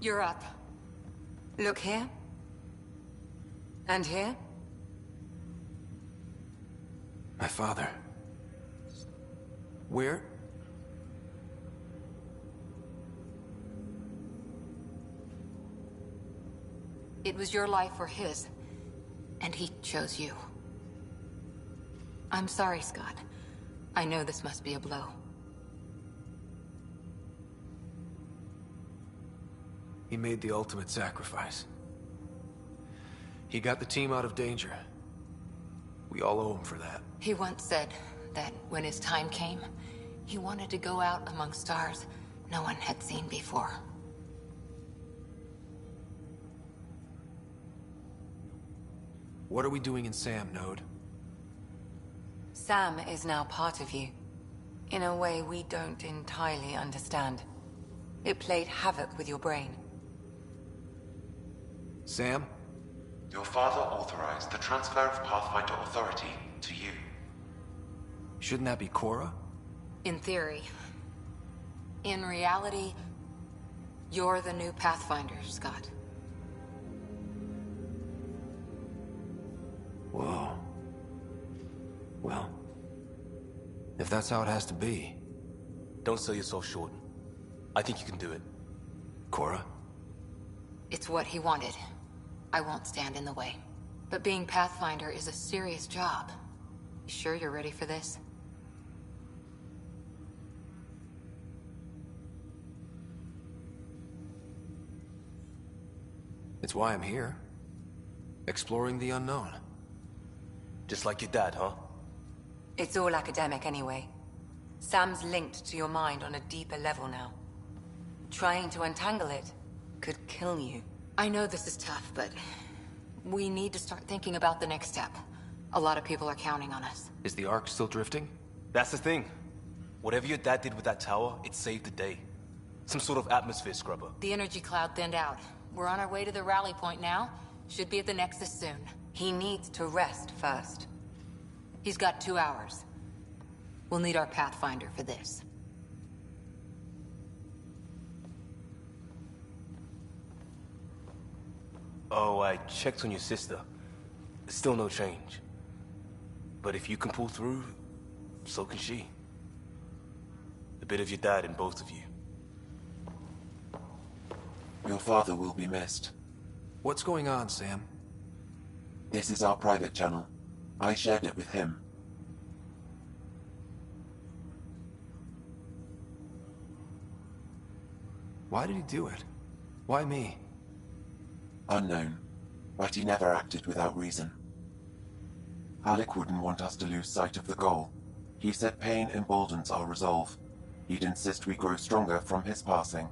You're up. Look here. And here. My father. Where? It was your life or his, and he chose you. I'm sorry, Scott. I know this must be a blow. He made the ultimate sacrifice. He got the team out of danger. We all owe him for that. He once said that when his time came, he wanted to go out among stars no one had seen before. What are we doing in Sam, Node? Sam is now part of you, in a way we don't entirely understand. It played havoc with your brain. Sam? Your father authorized the transfer of Pathfinder authority to you. Shouldn't that be Cora? In theory. In reality, you're the new Pathfinder, Scott. Whoa. Well, if that's how it has to be. Don't sell yourself short. I think you can do it. Cora? It's what he wanted. I won't stand in the way. But being Pathfinder is a serious job. You sure you're ready for this? It's why I'm here. Exploring the unknown. Just like your dad, huh? It's all academic anyway. Sam's linked to your mind on a deeper level now. Trying to untangle it could kill you. I know this is tough, but we need to start thinking about the next step. A lot of people are counting on us. Is the Ark still drifting? That's the thing. Whatever your dad did with that tower, it saved the day. Some sort of atmosphere scrubber. The energy cloud thinned out. We're on our way to the rally point now. Should be at the Nexus soon. He needs to rest first. He's got 2 hours. We'll need our Pathfinder for this. Oh, I checked on your sister. Still no change. But if you can pull through, so can she. A bit of your dad in both of you. Your father will be missed. What's going on, Sam? This is our private channel. I shared it with him. Why did he do it? Why me? Unknown, but he never acted without reason. Alec wouldn't want us to lose sight of the goal. He said pain emboldens our resolve. He'd insist we grow stronger from his passing.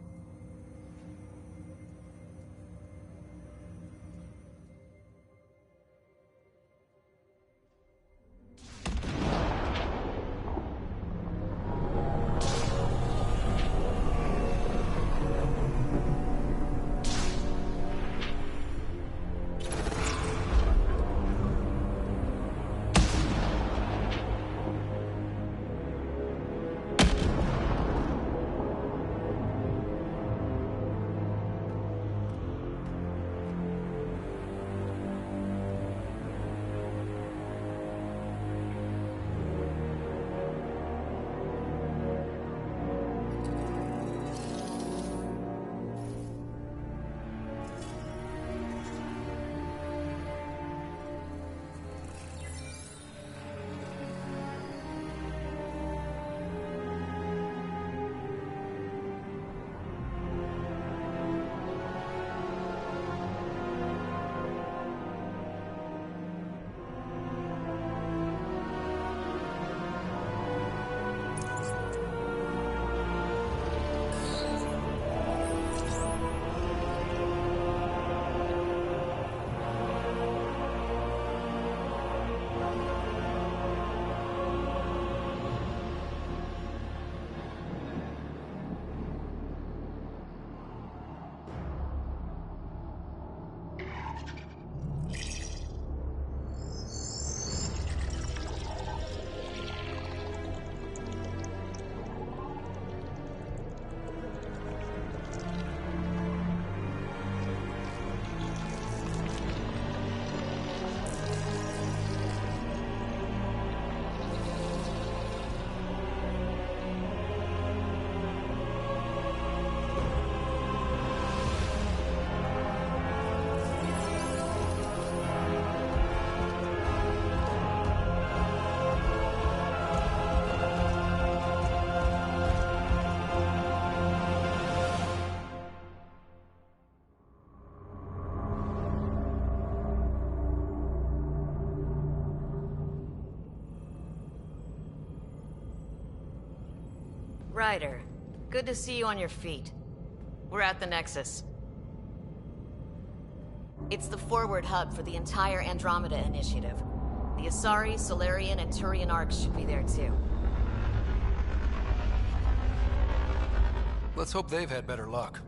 Ryder, good to see you on your feet. We're at the Nexus. It's the forward hub for the entire Andromeda initiative. The Asari, Solarian, and Turian arcs should be there too. Let's hope they've had better luck.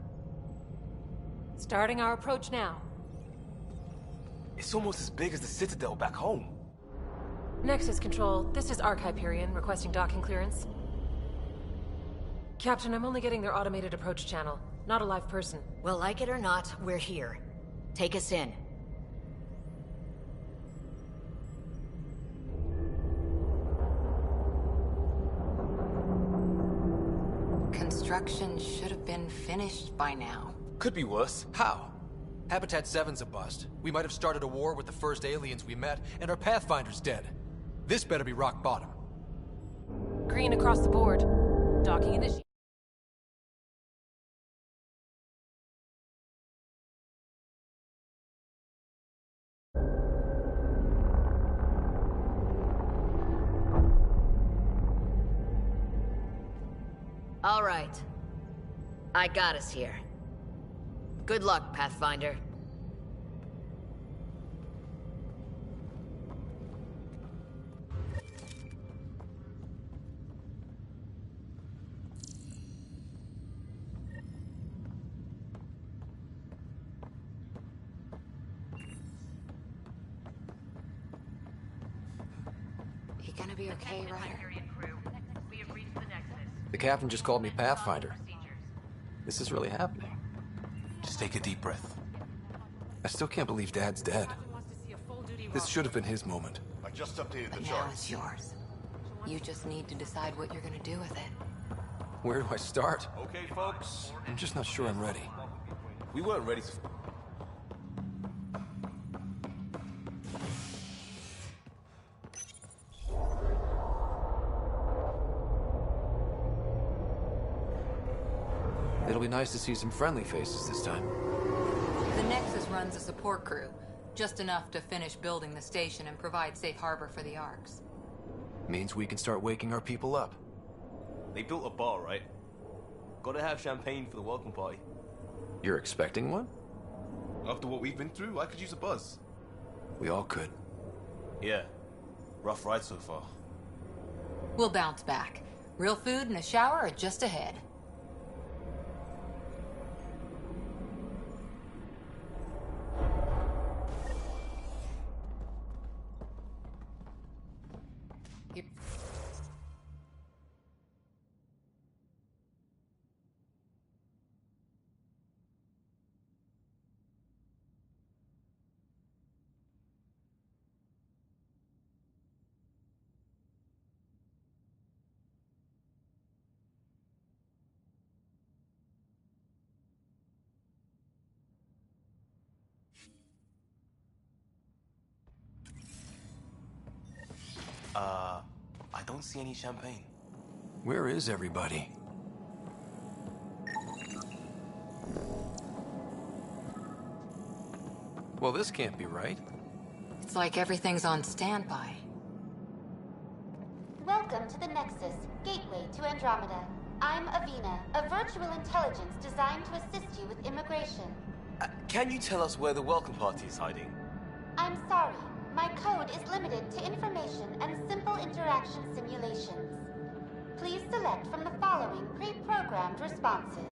Starting our approach now. It's almost as big as the Citadel back home. Nexus Control, this is Arc Hyperion requesting docking clearance. Captain, I'm only getting their automated approach channel, not a live person. Well, like it or not, we're here. Take us in. Construction should have been finished by now. Could be worse. How? Habitat 7's a bust. We might have started a war with the first aliens we met, and our Pathfinder's dead. This better be rock bottom. Green across the board. Docking initiated. All right. I got us here. Good luck, Pathfinder. You gonna be okay, Ryder? The captain just called me Pathfinder. This is really happening. Just take a deep breath. I still can't believe Dad's dead. This should have been his moment. I just updated the But now charts. it's yours. You just need to decide what you're gonna do with it. Where do I start? Okay, folks. I'm just not sure I'm ready. We weren't ready to... It'll be nice to see some friendly faces this time. The Nexus runs a support crew, just enough to finish building the station and provide safe harbor for the Arks. Means we can start waking our people up. They built a bar, right? Gotta have champagne for the welcome party. You're expecting one? After what we've been through, I could use a buzz. We all could. Yeah. Rough ride so far. We'll bounce back. Real food and a shower are just ahead. I don't see any champagne. Where is everybody? Well, this can't be right. It's like everything's on standby. Welcome to the Nexus, gateway to Andromeda. I'm Avina, a virtual intelligence designed to assist you with immigration. Can you tell us where the welcome party is hiding? I'm sorry. My code is limited to information and simple interaction simulations. Please select from the following pre-programmed responses.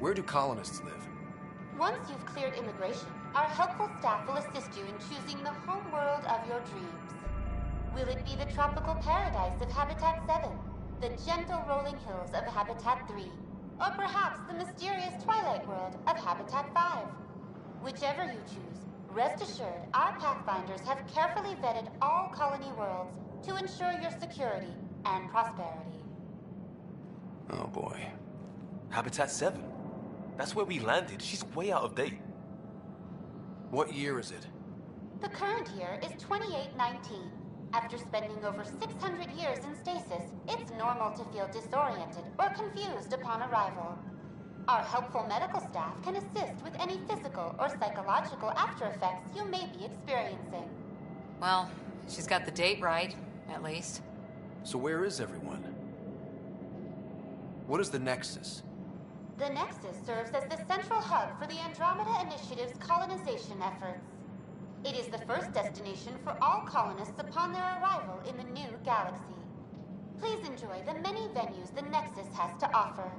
Where do colonists live? Once you've cleared immigration, our helpful staff will assist you in choosing the home world of your dreams. Will it be the tropical paradise of Habitat 7, the gentle rolling hills of Habitat 3, or perhaps the mysterious twilight world of Habitat 5? Whichever you choose, rest assured our Pathfinders have carefully vetted all colony worlds to ensure your security and prosperity. Oh boy. Habitat 7? That's where we landed. She's way out of date. What year is it? The current year is 2819. After spending over 600 years in stasis, it's normal to feel disoriented or confused upon arrival. Our helpful medical staff can assist with any physical or psychological after effects you may be experiencing. Well, she's got the date right, at least. So where is everyone? What is the Nexus? The Nexus serves as the central hub for the Andromeda Initiative's colonization efforts. It is the first destination for all colonists upon their arrival in the new galaxy. Please enjoy the many venues the Nexus has to offer.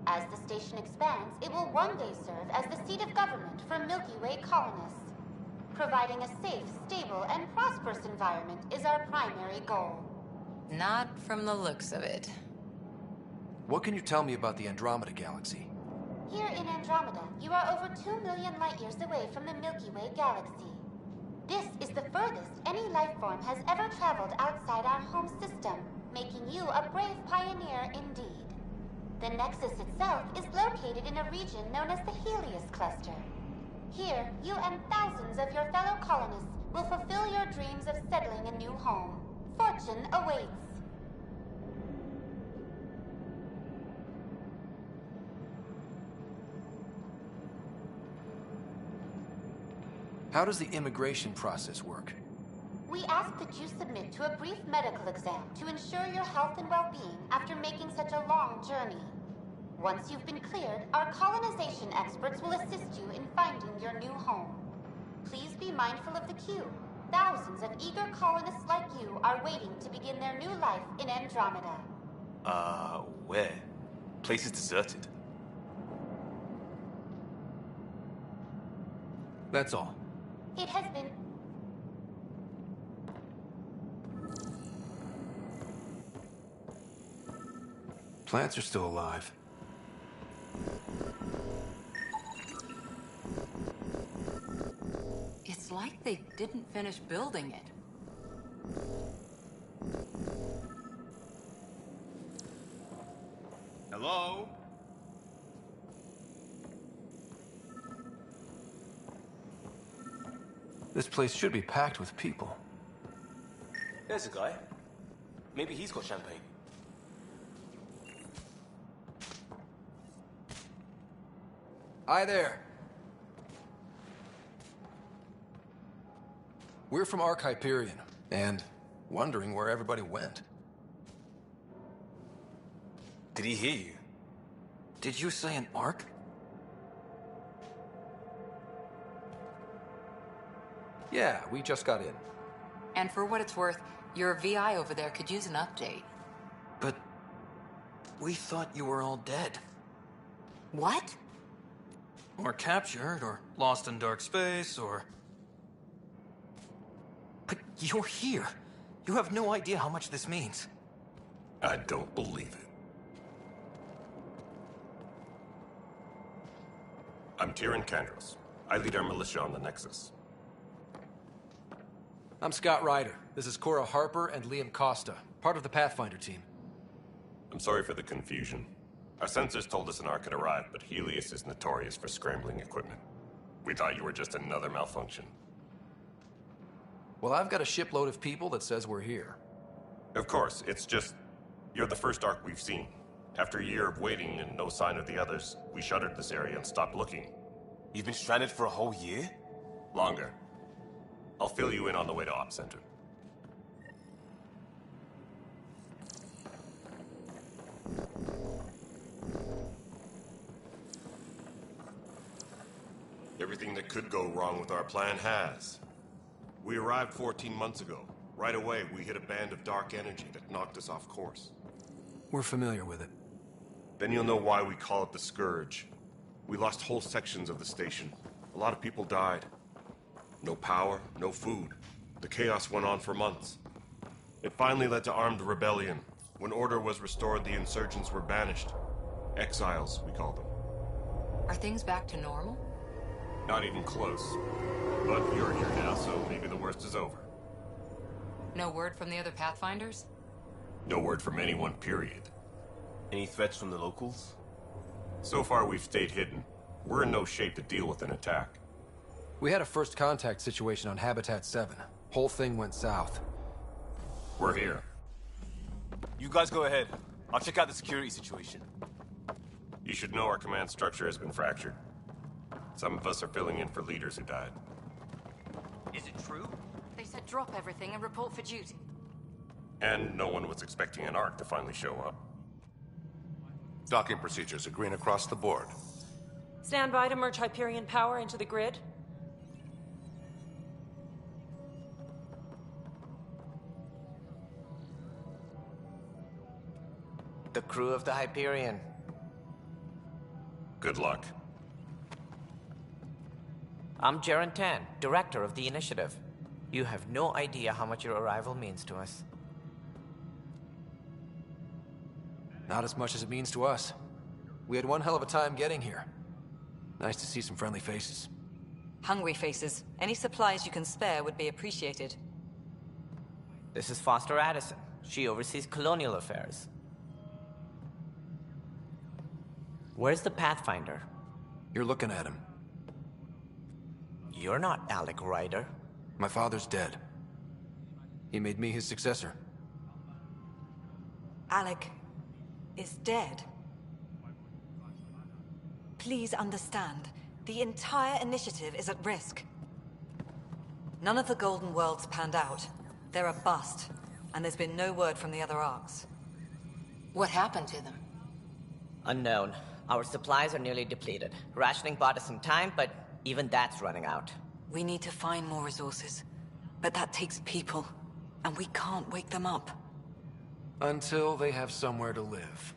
As the station expands, it will one day serve as the seat of government for Milky Way colonists. Providing a safe, stable, and prosperous environment is our primary goal. Not from the looks of it. What can you tell me about the Andromeda galaxy? Here in Andromeda, you are over 2 million light-years away from the Milky Way galaxy. This is the furthest any life form has ever traveled outside our home system, making you a brave pioneer indeed. The Nexus itself is located in a region known as the Helios Cluster. Here, you and thousands of your fellow colonists will fulfill your dreams of settling a new home. Fortune awaits. How does the immigration process work? We ask that you submit to a brief medical exam to ensure your health and well-being after making such a long journey. Once you've been cleared, our colonization experts will assist you in finding your new home. Please be mindful of the queue. Thousands of eager colonists like you are waiting to begin their new life in Andromeda. Where? Place is deserted. That's all. It has been... Plants are still alive. It's like they didn't finish building it. Hello? This place should be packed with people. There's a guy. Maybe he's got champagne. Hi there. We're from Ark Hyperion, and wondering where everybody went. Did he hear you? Did you say an Ark? Yeah, we just got in. And for what it's worth, your VI over there could use an update. But we thought you were all dead. What? Or captured, or lost in dark space, or... But you're here. You have no idea how much this means. I don't believe it. I'm Tyrion Kandros. I lead our militia on the Nexus. I'm Scott Ryder. This is Cora Harper and Liam Costa, part of the Pathfinder team. I'm sorry for the confusion. Our sensors told us an Ark had arrived, but Helios is notorious for scrambling equipment. We thought you were just another malfunction. Well, I've got a shipload of people that says we're here. Of course, it's just... you're the first Ark we've seen. After a year of waiting and no sign of the others, we shuttered this area and stopped looking. You've been stranded for a whole year? Longer. I'll fill you in on the way to Op Center. Everything that could go wrong with our plan has. We arrived 14 months ago. Right away, we hit a band of dark energy that knocked us off course. We're familiar with it. Then you'll know why we call it the Scourge. We lost whole sections of the station. A lot of people died. No power, no food. The chaos went on for months. It finally led to armed rebellion. When order was restored, the insurgents were banished. Exiles, we call them. Are things back to normal? Not even close. But you're here now, so maybe the worst is over. No word from the other Pathfinders? No word from anyone, period. Any threats from the locals? So far, we've stayed hidden. We're in no shape to deal with an attack. We had a first contact situation on Habitat 7. Whole thing went south. We're here. You guys go ahead. I'll check out the security situation. You should know our command structure has been fractured. Some of us are filling in for leaders who died. Is it true? They said drop everything and report for duty. And no one was expecting an Ark to finally show up. Docking procedures agreeing across the board. Stand by to merge Hyperion power into the grid. The crew of the Hyperion. Good luck. I'm Jaren Tan, director of the initiative. You have no idea how much your arrival means to us. Not as much as it means to us. We had one hell of a time getting here. Nice to see some friendly faces. Hungry faces. Any supplies you can spare would be appreciated. This is Foster Addison. She oversees colonial affairs. Where's the Pathfinder? You're looking at him. You're not Alec Ryder. My father's dead. He made me his successor. Alec is dead. Please understand, the entire initiative is at risk. None of the Golden Worlds panned out. They're a bust, and there's been no word from the other arcs. What happened to them? Unknown. Our supplies are nearly depleted. Rationing bought us some time, but even that's running out. We need to find more resources, but that takes people, and we can't wake them up. Until they have somewhere to live.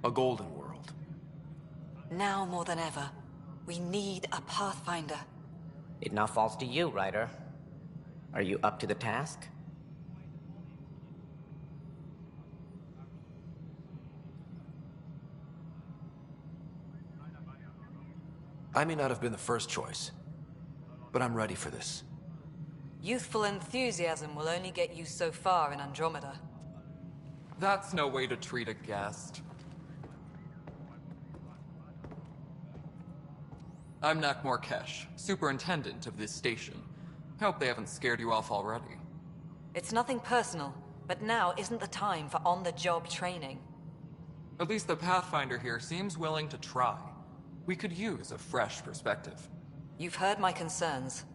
A golden world. Now more than ever, we need a Pathfinder. It now falls to you, Ryder. Are you up to the task? I may not have been the first choice, but I'm ready for this. Youthful enthusiasm will only get you so far in Andromeda. That's no way to treat a guest. I'm Nak Morkesh, superintendent of this station. Hope they haven't scared you off already. It's nothing personal, but now isn't the time for on-the-job training. At least the Pathfinder here seems willing to try. We could use a fresh perspective. You've heard my concerns.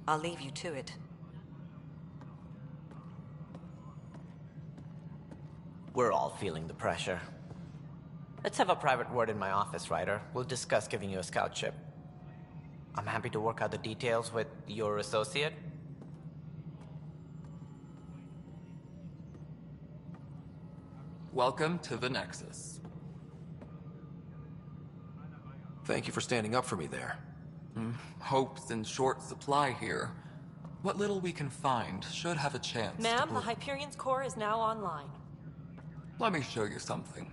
I'll leave you to it. We're all feeling the pressure. Let's have a private word in my office, Ryder. We'll discuss giving you a scout ship. I'm happy to work out the details with your associate. Welcome to the Nexus. Thank you for standing up for me there. Hope's in short supply here. What little we can find should have a chance to Ma'am, the bloom. Hyperion's core is now online. Let me show you something.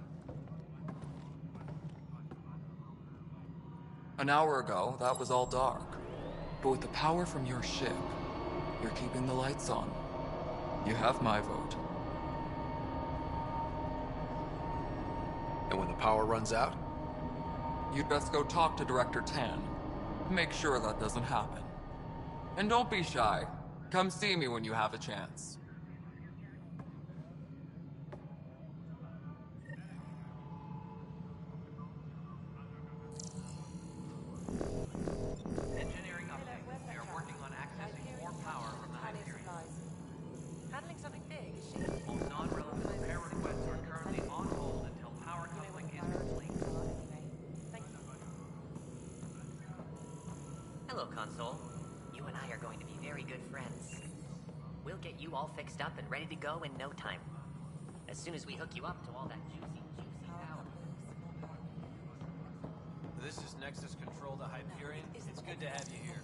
An hour ago, that was all dark. But with the power from your ship, you're keeping the lights on. You have my vote. And when the power runs out? You'd best go talk to Director Tan. Make sure that doesn't happen. And don't be shy. Come see me when you have a chance. Engineering update. We are working on accessing more power from the Hyperion. Handling something big, is she? All non-relevant repair requests are currently on hold until power coupling is complete. Hello, Console. You and I are going to be very good friends. We'll get you all fixed up and ready to go in no time. As soon as we hook you up to all that juicy power. This is Nexus Control to Hyperion. It's good to have you here.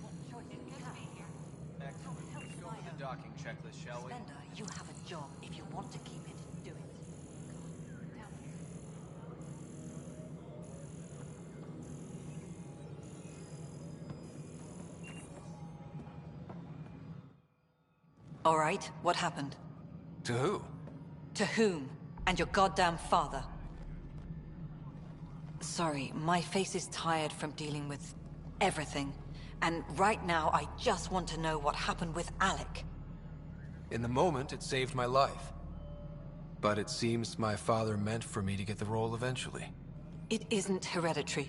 Excellent. Let's go over the docking checklist, shall we? Spender, you have a job. If you want to keep it, do it. All right, what happened? To who? To whom? And your goddamn father. Sorry, my face is tired from dealing with everything. And right now, I just want to know what happened with Alec. In the moment, it saved my life. But it seems my father meant for me to get the role eventually. It isn't hereditary.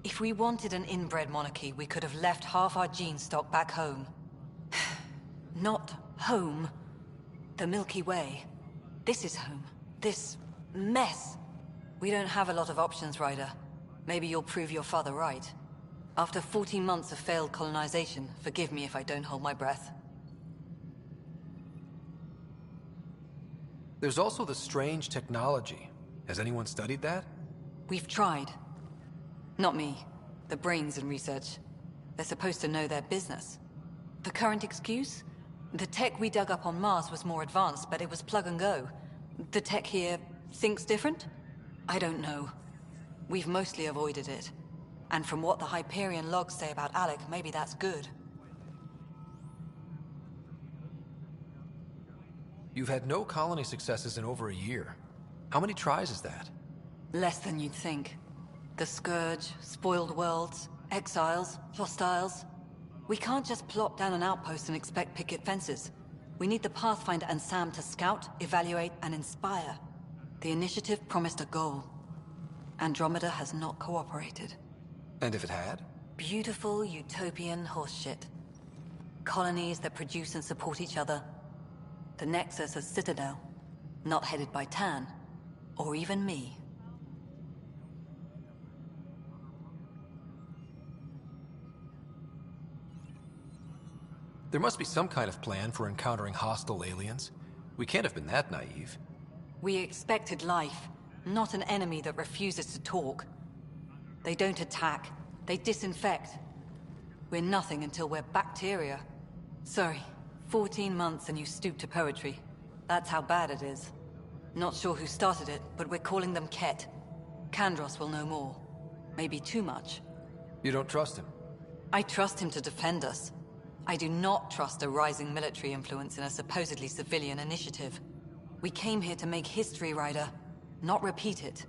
If we wanted an inbred monarchy, we could have left half our gene stock back home. Not home. The Milky Way. This is home. This mess. We don't have a lot of options, Ryder. Maybe you'll prove your father right. After 14 months of failed colonization, forgive me if I don't hold my breath. There's also the strange technology. Has anyone studied that? We've tried. Not me. The brains in research. They're supposed to know their business. The current excuse? The tech we dug up on Mars was more advanced, but it was plug and go. The tech here thinks different? I don't know. We've mostly avoided it. And from what the Hyperion logs say about Alec, maybe that's good. You've had no colony successes in over a year. How many tries is that? Less than you'd think. The Scourge, spoiled worlds, exiles, hostiles. We can't just plop down an outpost and expect picket fences. We need the Pathfinder and Sam to scout, evaluate, and inspire. The initiative promised a goal. Andromeda has not cooperated. And if it had? Beautiful utopian horseshit. Colonies that produce and support each other. The Nexus as Citadel. Not headed by Tan. Or even me. There must be some kind of plan for encountering hostile aliens. We can't have been that naive. We expected life, not an enemy that refuses to talk. They don't attack, they disinfect. We're nothing until we're bacteria. Sorry, 14 months and you stoop to poetry. That's how bad it is. Not sure who started it, but we're calling them Ket. Kandros will know more. Maybe too much. You don't trust him? I trust him to defend us. I do not trust a rising military influence in a supposedly civilian initiative. We came here to make history, Ryder, not repeat it.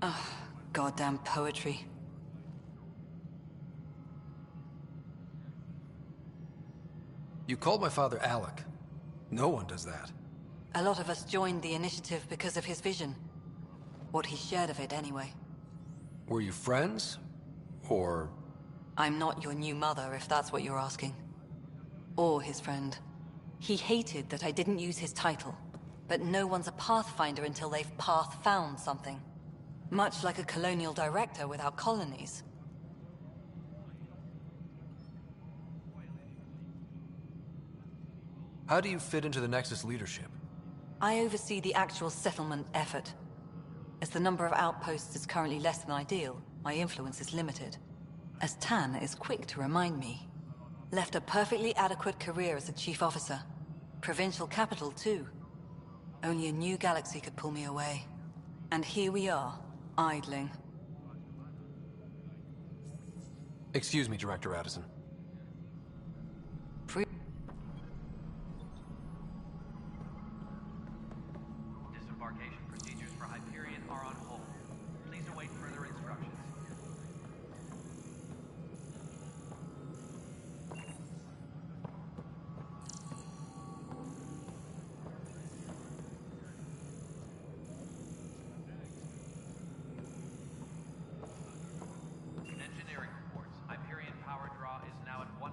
Ugh, goddamn poetry. You called my father Alec. No one does that. A lot of us joined the initiative because of his vision. What he shared of it, anyway. Were you friends? Or... I'm not your new mother, if that's what you're asking. Or his friend. He hated that I didn't use his title. But no one's a Pathfinder until they've path-found something. Much like a colonial director without colonies. How do you fit into the Nexus leadership? I oversee the actual settlement effort. As the number of outposts is currently less than ideal, my influence is limited. As Tan is quick to remind me. Left a perfectly adequate career as a chief officer. Provincial capital, too. Only a new galaxy could pull me away. And here we are, idling. Excuse me, Director Addison. Disembarkation procedures for Hyperion are on hold. Please await further instructions. Engineering reports. Hyperion power draw is now at 100%.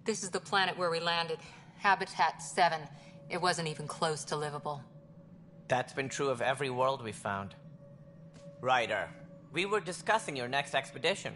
This is the planet where we landed. Habitat 7. It wasn't even close to livable. That's been true of every world we found. Ryder, we were discussing your next expedition.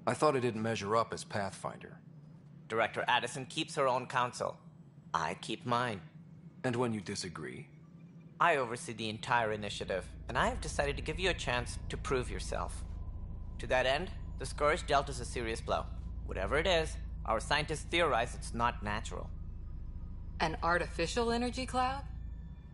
I thought I didn't measure up as Pathfinder. Director Addison keeps her own counsel. I keep mine. And when you disagree? I oversee the entire initiative, and I have decided to give you a chance to prove yourself. To that end, the Scourge dealt us a serious blow. Whatever it is, our scientists theorize it's not natural. An artificial energy cloud?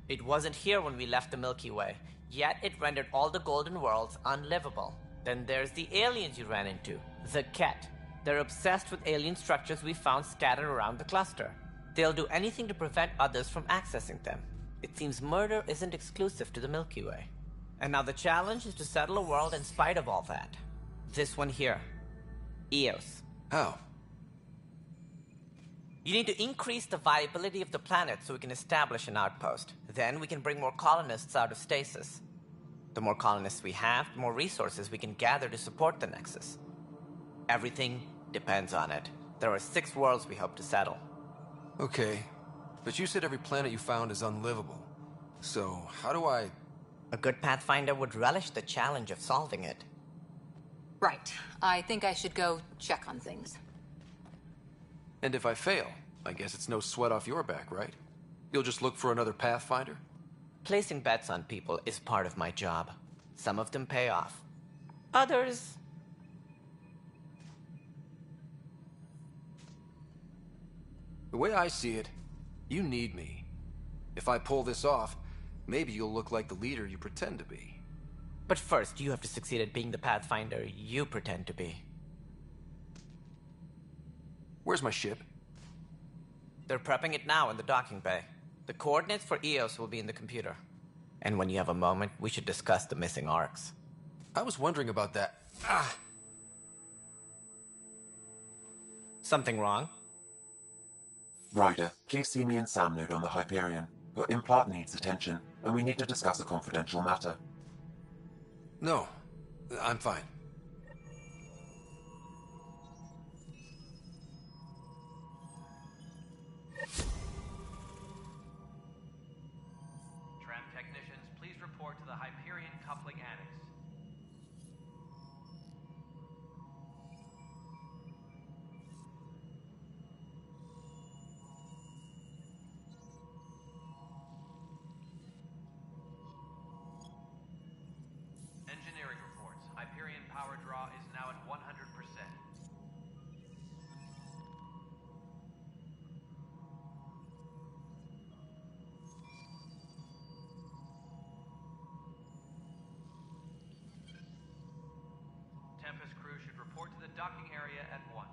It wasn't here when we left the Milky Way, yet it rendered all the Golden Worlds unlivable. Then there's the aliens you ran into, the Ket. They're obsessed with alien structures we found scattered around the cluster. They'll do anything to prevent others from accessing them. It seems murder isn't exclusive to the Milky Way. And now the challenge is to settle a world in spite of all that. This one here. Eos. How? You need to increase the viability of the planet so we can establish an outpost. Then we can bring more colonists out of stasis. The more colonists we have, the more resources we can gather to support the Nexus. Everything depends on it. There are 6 worlds we hope to settle. Okay, but you said every planet you found is unlivable. So, how do I... A good Pathfinder would relish the challenge of solving it. Right. I think I should go check on things. And if I fail, I guess it's no sweat off your back, right? You'll just look for another Pathfinder? Placing bets on people is part of my job. Some of them pay off. Others... The way I see it, you need me. If I pull this off, maybe you'll look like the leader you pretend to be. But first, you have to succeed at being the Pathfinder you pretend to be. Where's my ship? They're prepping it now in the docking bay. The coordinates for EOS will be in the computer. And when you have a moment, we should discuss the missing arcs. I was wondering about that. Something wrong? Ryder, please see me and Sam Node on the Hyperion. Your implant needs attention, and we need to discuss a confidential matter. No, I'm fine. Tram technicians, please report to the Hyperion coupling annex. Engineering reports. Hyperion power draw is now at 100%. Tempest crew should report to the docking area at once.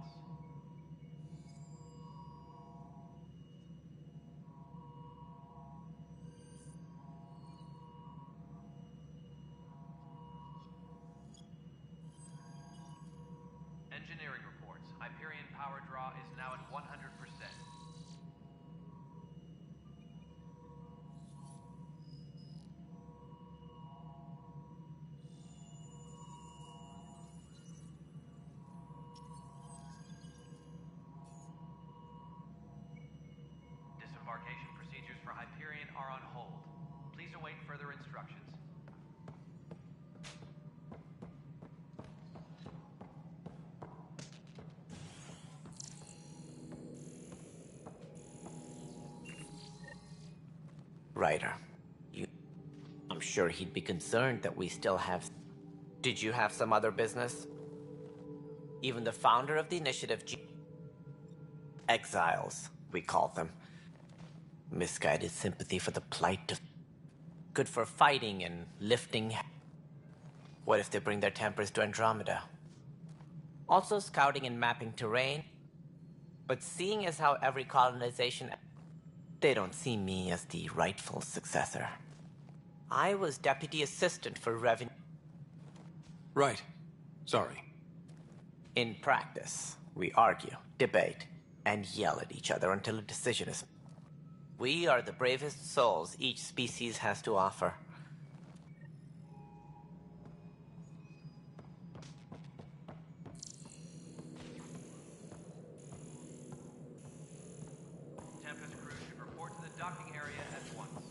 Engineering reports. Hyperion power draw is now at 100%. Disembarkation procedures for Hyperion are on hold. Please await further instructions. Ryder, I'm sure he'd be concerned that we still have... Did you have some other business? Even the founder of the initiative... Exiles, we call them. Misguided sympathy for the plight of... Good for fighting and lifting... What if they bring their tempers to Andromeda? Also scouting and mapping terrain. But seeing as how every colonization... They don't see me as the rightful successor. I was deputy assistant for revenue... Right. Sorry. In practice, we argue, debate, and yell at each other until a decision is... We are the bravest souls each species has to offer. Tempest crew should report to the docking area at once.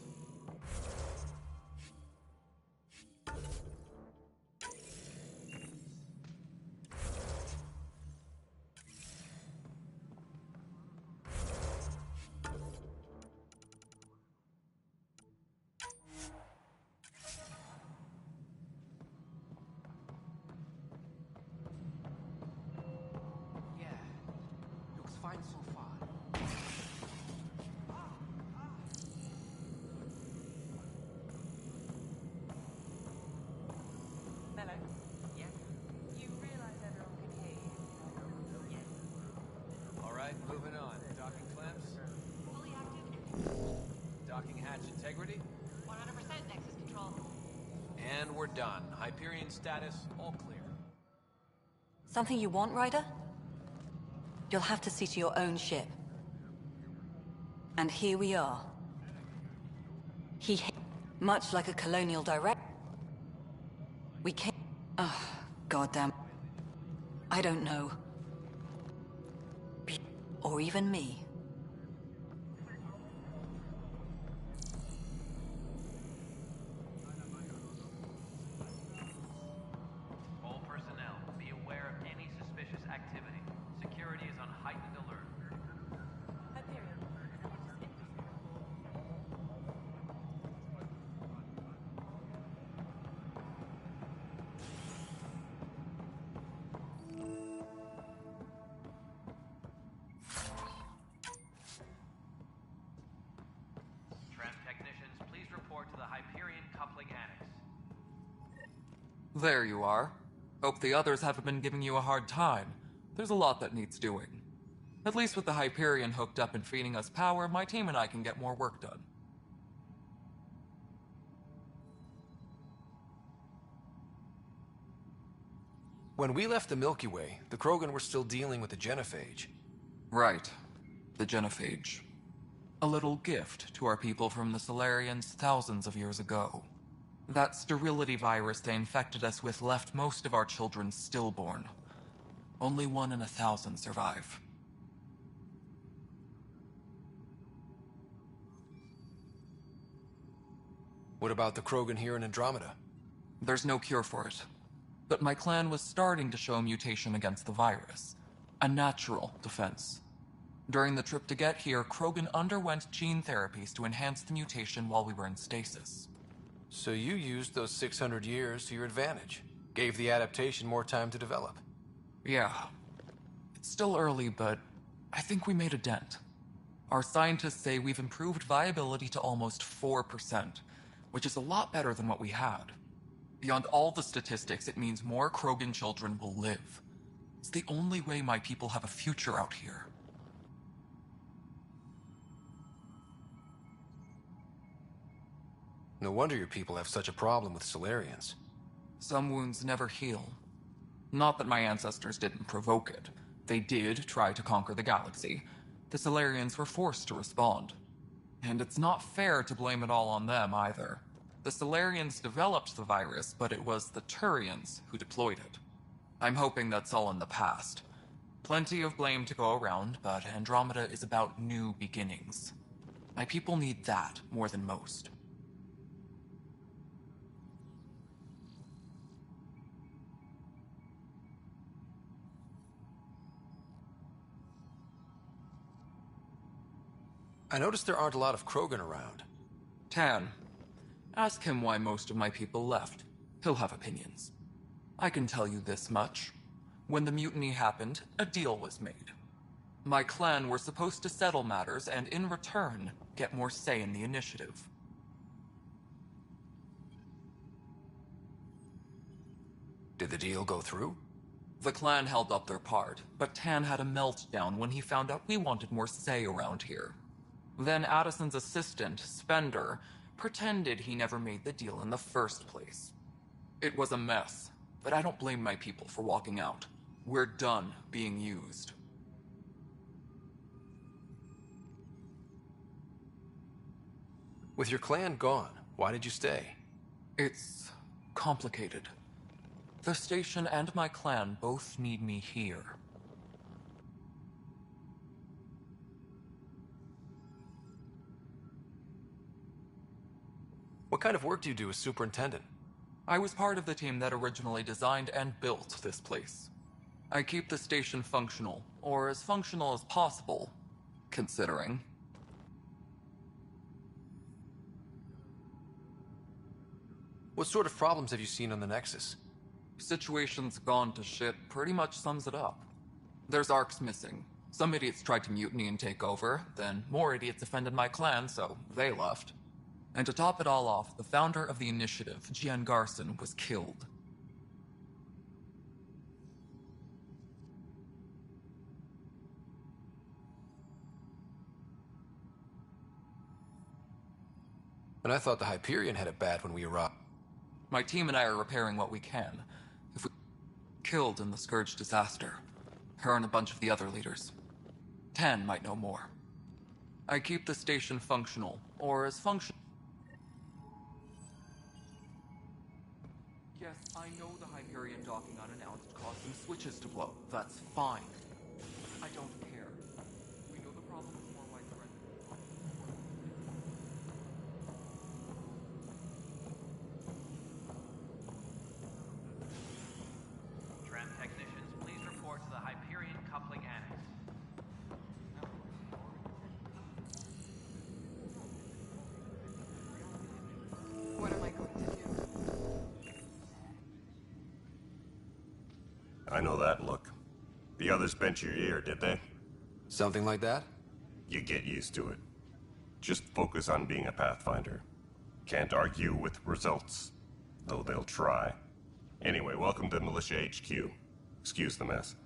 Yeah, looks fine so far. Mello? Yeah? You realize everyone can hear you? All right, moving on. Docking clamps. Fully active. Docking hatch integrity. 100% Nexus control. And we're done. Hyperion status, all clear. Something you want, Ryder? You'll have to see to your own ship. And here we are. Much like a colonial direct... We came... Oh, goddamn. I don't know. Or even me. All personnel, be aware of any suspicious activity. Security is on heightened alert. Tram technicians, please report to the Hyperion Coupling Annex. There you are. Hope the others haven't been giving you a hard time. There's a lot that needs doing. At least with the Hyperion hooked up and feeding us power, my team and I can get more work done. When we left the Milky Way, the Krogan were still dealing with the genophage. Right. The genophage. A little gift to our people from the Solarians thousands of years ago. That sterility virus they infected us with left most of our children stillborn. Only 1 in 1,000 survive. What about the Krogan here in Andromeda? There's no cure for it. But my clan was starting to show mutation against the virus. A natural defense. During the trip to get here, Krogan underwent gene therapies to enhance the mutation while we were in stasis. So you used those 600 years to your advantage. Gave the adaptation more time to develop. Yeah. It's still early, but I think we made a dent. Our scientists say we've improved viability to almost 4%, which is a lot better than what we had. Beyond all the statistics, it means more Krogan children will live. It's the only way my people have a future out here. No wonder your people have such a problem with Solarians. Some wounds never heal. Not that my ancestors didn't provoke it. They did try to conquer the galaxy. The Solarians were forced to respond. And it's not fair to blame it all on them either. The Solarians developed the virus, but it was the Turians who deployed it. I'm hoping that's all in the past. Plenty of blame to go around, but Andromeda is about new beginnings. My people need that more than most. I noticed there aren't a lot of Krogan around. Tan. Ask him why most of my people left. He'll have opinions. I can tell you this much. When the mutiny happened, a deal was made. My clan were supposed to settle matters and, in return, get more say in the initiative. Did the deal go through? The clan held up their part, but Tan had a meltdown when he found out we wanted more say around here. Then Addison's assistant, Spender, pretended he never made the deal in the first place. It was a mess, but I don't blame my people for walking out. We're done being used. With your clan gone, why did you stay? It's complicated. The station and my clan both need me here. What kind of work do you do as superintendent? I was part of the team that originally designed and built this place. I keep the station functional, or as functional as possible, considering. What sort of problems have you seen on the Nexus? Situation's gone to shit pretty much sums it up. There's arcs missing. Some idiots tried to mutiny and take over, then more idiots offended my clan, so they left. And to top it all off, the founder of the initiative, Gian Garson, was killed. And I thought the Hyperion had it bad when we arrived. My team and I are repairing what we can. If we killed in the Scourge disaster, her and a bunch of the other leaders. Tan might know more. I keep the station functional, or as functional. Yes, I know the Hyperion docking unannounced caused some switches to blow. That's fine. I don't care. We know the problem is more widespread. Tram technicians, please report to the Hyperion coupling annex. What am I going to do? I know that look. The others bent your ear, did they? Something like that? You get used to it. Just focus on being a Pathfinder. Can't argue with results, though they'll try. Anyway, welcome to Militia HQ. Excuse the mess.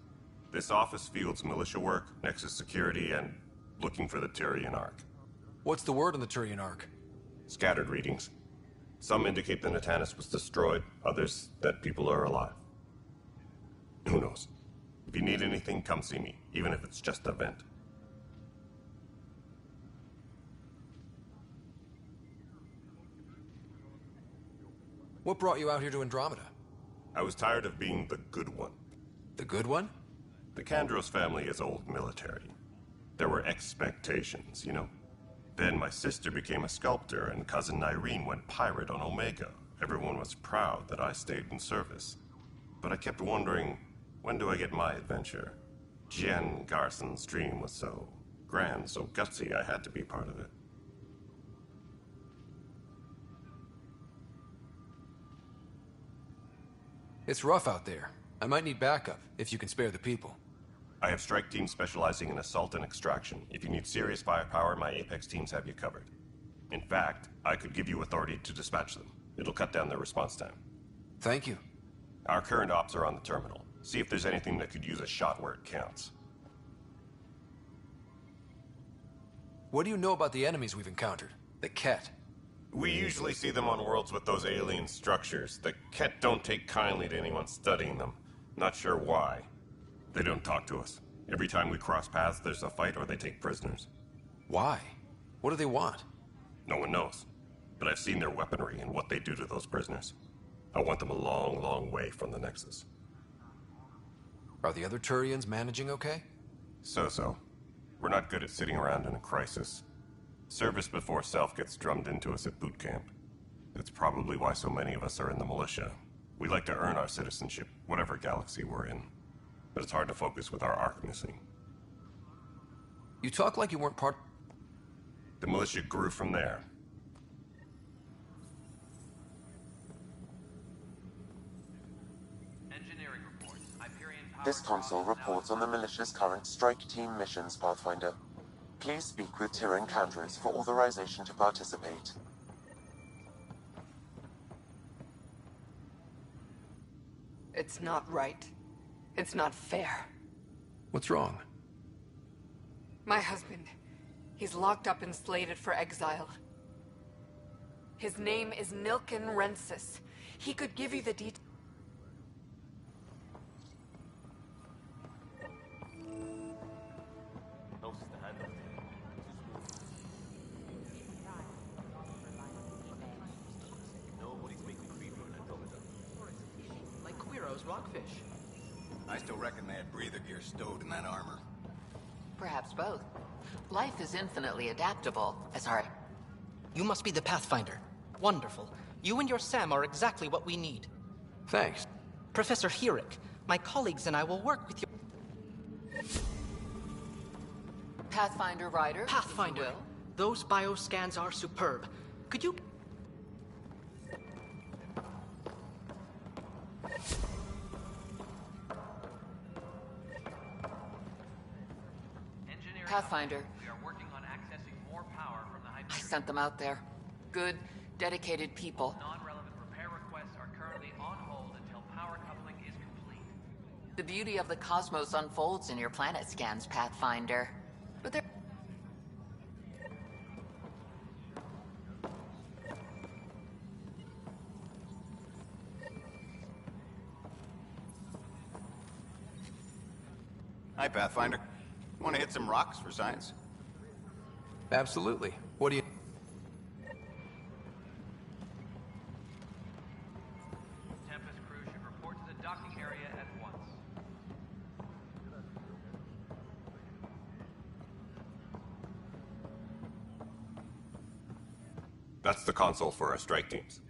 This office fields militia work, Nexus security, and looking for the Turian Ark. What's the word on the Turian Ark? Scattered readings. Some indicate the Natanus was destroyed, others that people are alive. Who knows? If you need anything, come see me, even if it's just a vent. What brought you out here to Andromeda? I was tired of being the good one. The good one? The Kandros family is old military. There were expectations, you know? Then my sister became a sculptor and cousin Irene went pirate on Omega. Everyone was proud that I stayed in service. But I kept wondering, when do I get my adventure? Jen Garson's dream was so grand, so gutsy, I had to be part of it. It's rough out there. I might need backup, if you can spare the people. I have strike teams specializing in assault and extraction. If you need serious firepower, my Apex teams have you covered. In fact, I could give you authority to dispatch them. It'll cut down their response time. Thank you. Our current ops are on the terminal. See if there's anything that could use a shot where it counts. What do you know about the enemies we've encountered? The Ket? We usually see them on worlds with those alien structures. The Ket don't take kindly to anyone studying them. Not sure why. They don't talk to us. Every time we cross paths, there's a fight or they take prisoners. Why? What do they want? No one knows. But I've seen their weaponry and what they do to those prisoners. I want them a long, long way from the Nexus. Are the other Turians managing okay? So-so. We're not good at sitting around in a crisis. Service before self gets drummed into us at boot camp. That's probably why so many of us are in the militia. We like to earn our citizenship, whatever galaxy we're in. But it's hard to focus with our arc missing. You talk like you weren't part... The militia grew from there. Engineering reports. Hyperion power This console reports on the militia's current strike team missions, Pathfinder. Please speak with Tyrion Kandros for authorization to participate. It's not right. It's not fair. What's wrong? My husband, he's locked up and slated for exile. His name is Nilken Rensis. He could give you the details. Nobody's making creeper in Andromeda. Like Quiro's rockfish. I still reckon they had breather gear stowed in that armor. Perhaps both. Life is infinitely adaptable. Sorry. You must be the Pathfinder. Wonderful. You and your Sam are exactly what we need. Thanks. Professor Herrick, my colleagues and I will work with you. Pathfinder Rider. Pathfinder. Those bioscans are superb. Could you... Pathfinder. We are working on accessing more power from the Hyperion. I sent them out there. Good, dedicated people. Non-relevant repair requests are currently on hold until power coupling is complete. The beauty of the cosmos unfolds in your planet scans, Pathfinder. But there... Hi, Pathfinder. Want to hit some rocks for science? Absolutely. What do you... Tempest crew should report to the docking area at once. That's the console for our strike teams.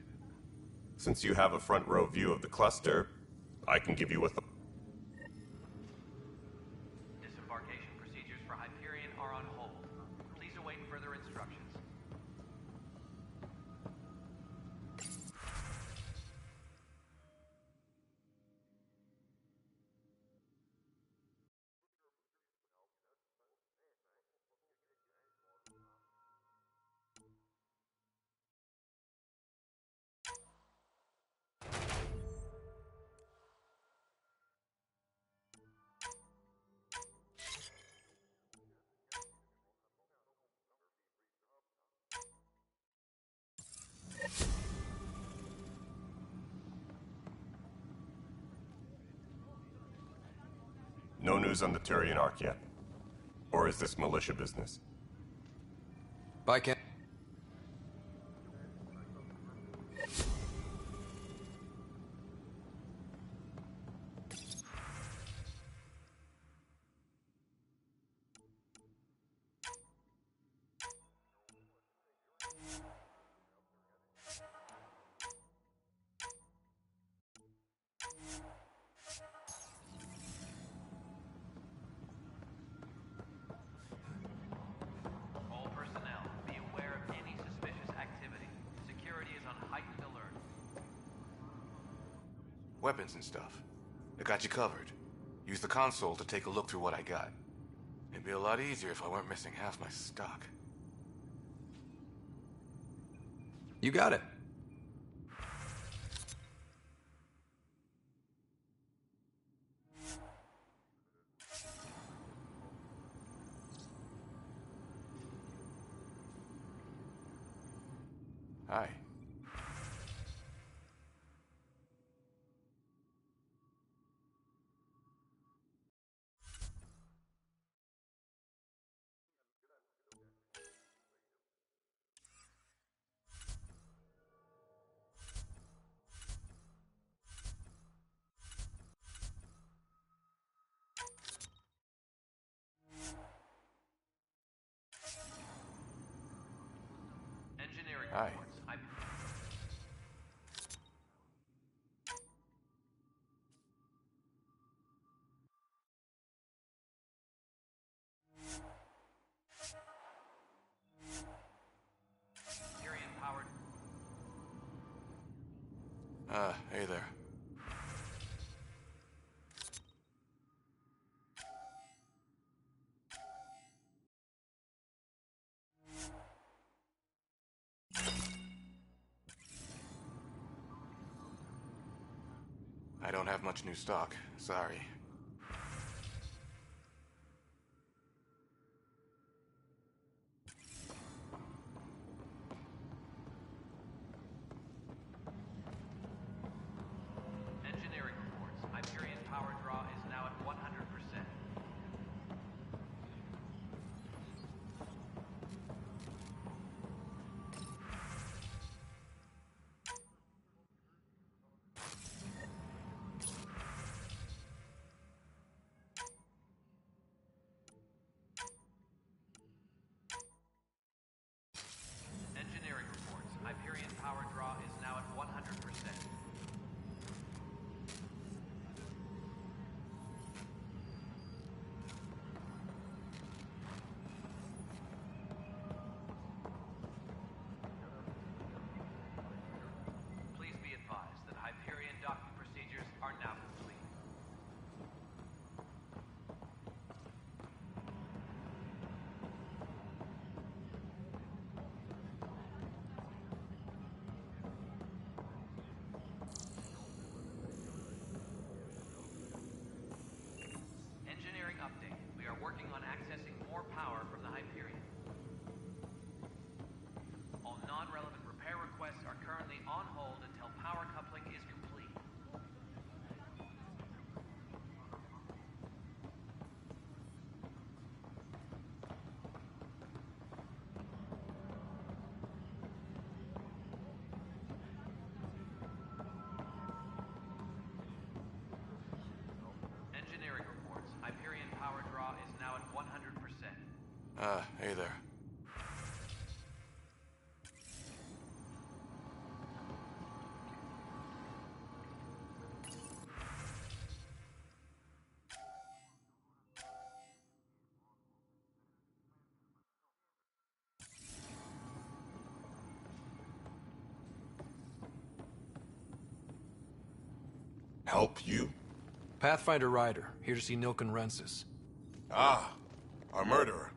Since you have a front row view of the cluster, I can give you a Disembarkation procedures for Hyperion are on hold. Please await further instructions. No news on the Turian Ark yet? Or is this militia business? Bye, Ken. All personnel, be aware of any suspicious activity. Security is on heightened alert. Weapons and stuff. I got you covered. Use the console to take a look through what I got. It'd be a lot easier if I weren't missing half my stock. You got it. Hi. Engineering Hi. reports. Hyperion powered. Hey there. I don't have much new stock. Sorry. Engineering reports. Hyperion power draw is now at 100%. Hey there. Help you? Pathfinder Ryder, here to see Nilken Rensis. Ah, our murderer.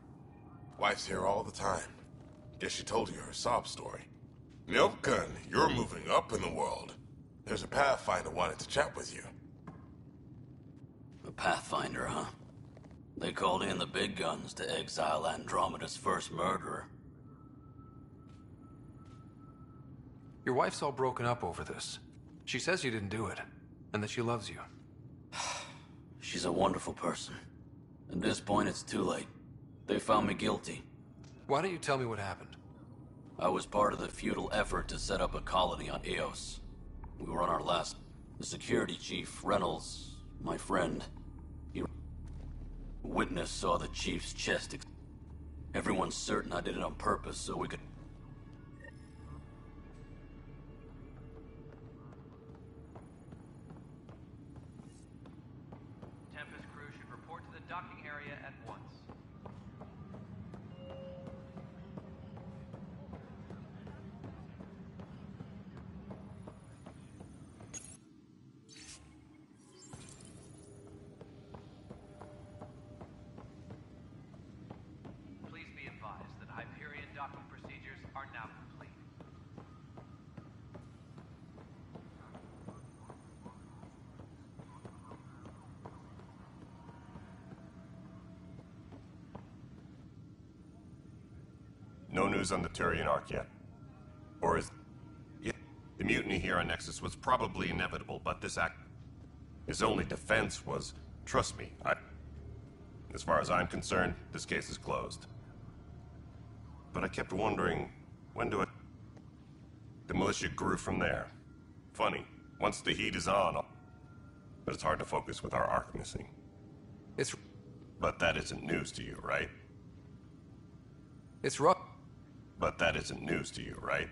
Wife's here all the time. Guess she told you her sob story. Nilken, you're moving up in the world. There's a Pathfinder wanted to chat with you. A Pathfinder, huh? They called in the big guns to exile Andromeda's first murderer. Your wife's all broken up over this. She says you didn't do it, and that she loves you. She's a wonderful person. At this point, it's too late. They found me guilty. Why don't you tell me what happened? I was part of the futile effort to set up a colony on Eos. We were on our last... The security chief, Reynolds, my friend, he... Witness saw the chief's chest. Everyone's certain I did it on purpose so we could... Tempest crew should report to the docking area at once. Please be advised that Hyperion docking procedures are now complete. No news on the Turian Ark yet. Or is... Yeah, the mutiny here on Nexus was probably inevitable, but this act... His only defense was, trust me, As far as I'm concerned, this case is closed. But I kept wondering, when do it... The militia grew from there. Funny, once the heat is on, but it's hard to focus with our Ark missing. It's... But that isn't news to you, right? It's rough. But that isn't news to you, right?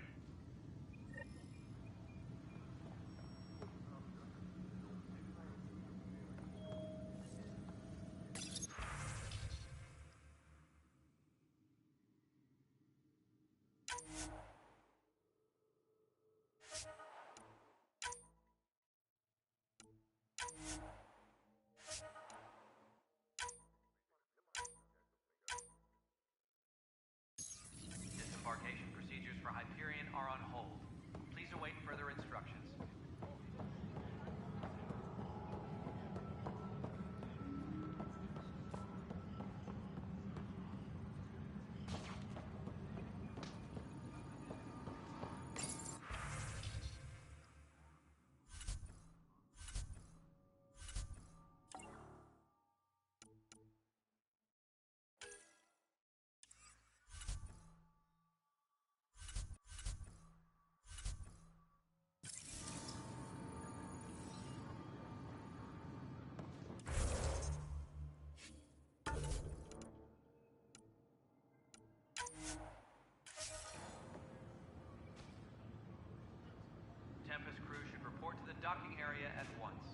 Disembarkation procedures for Hyperion are on hold. Please await further instructions. Tempest crew should report to the docking area at once.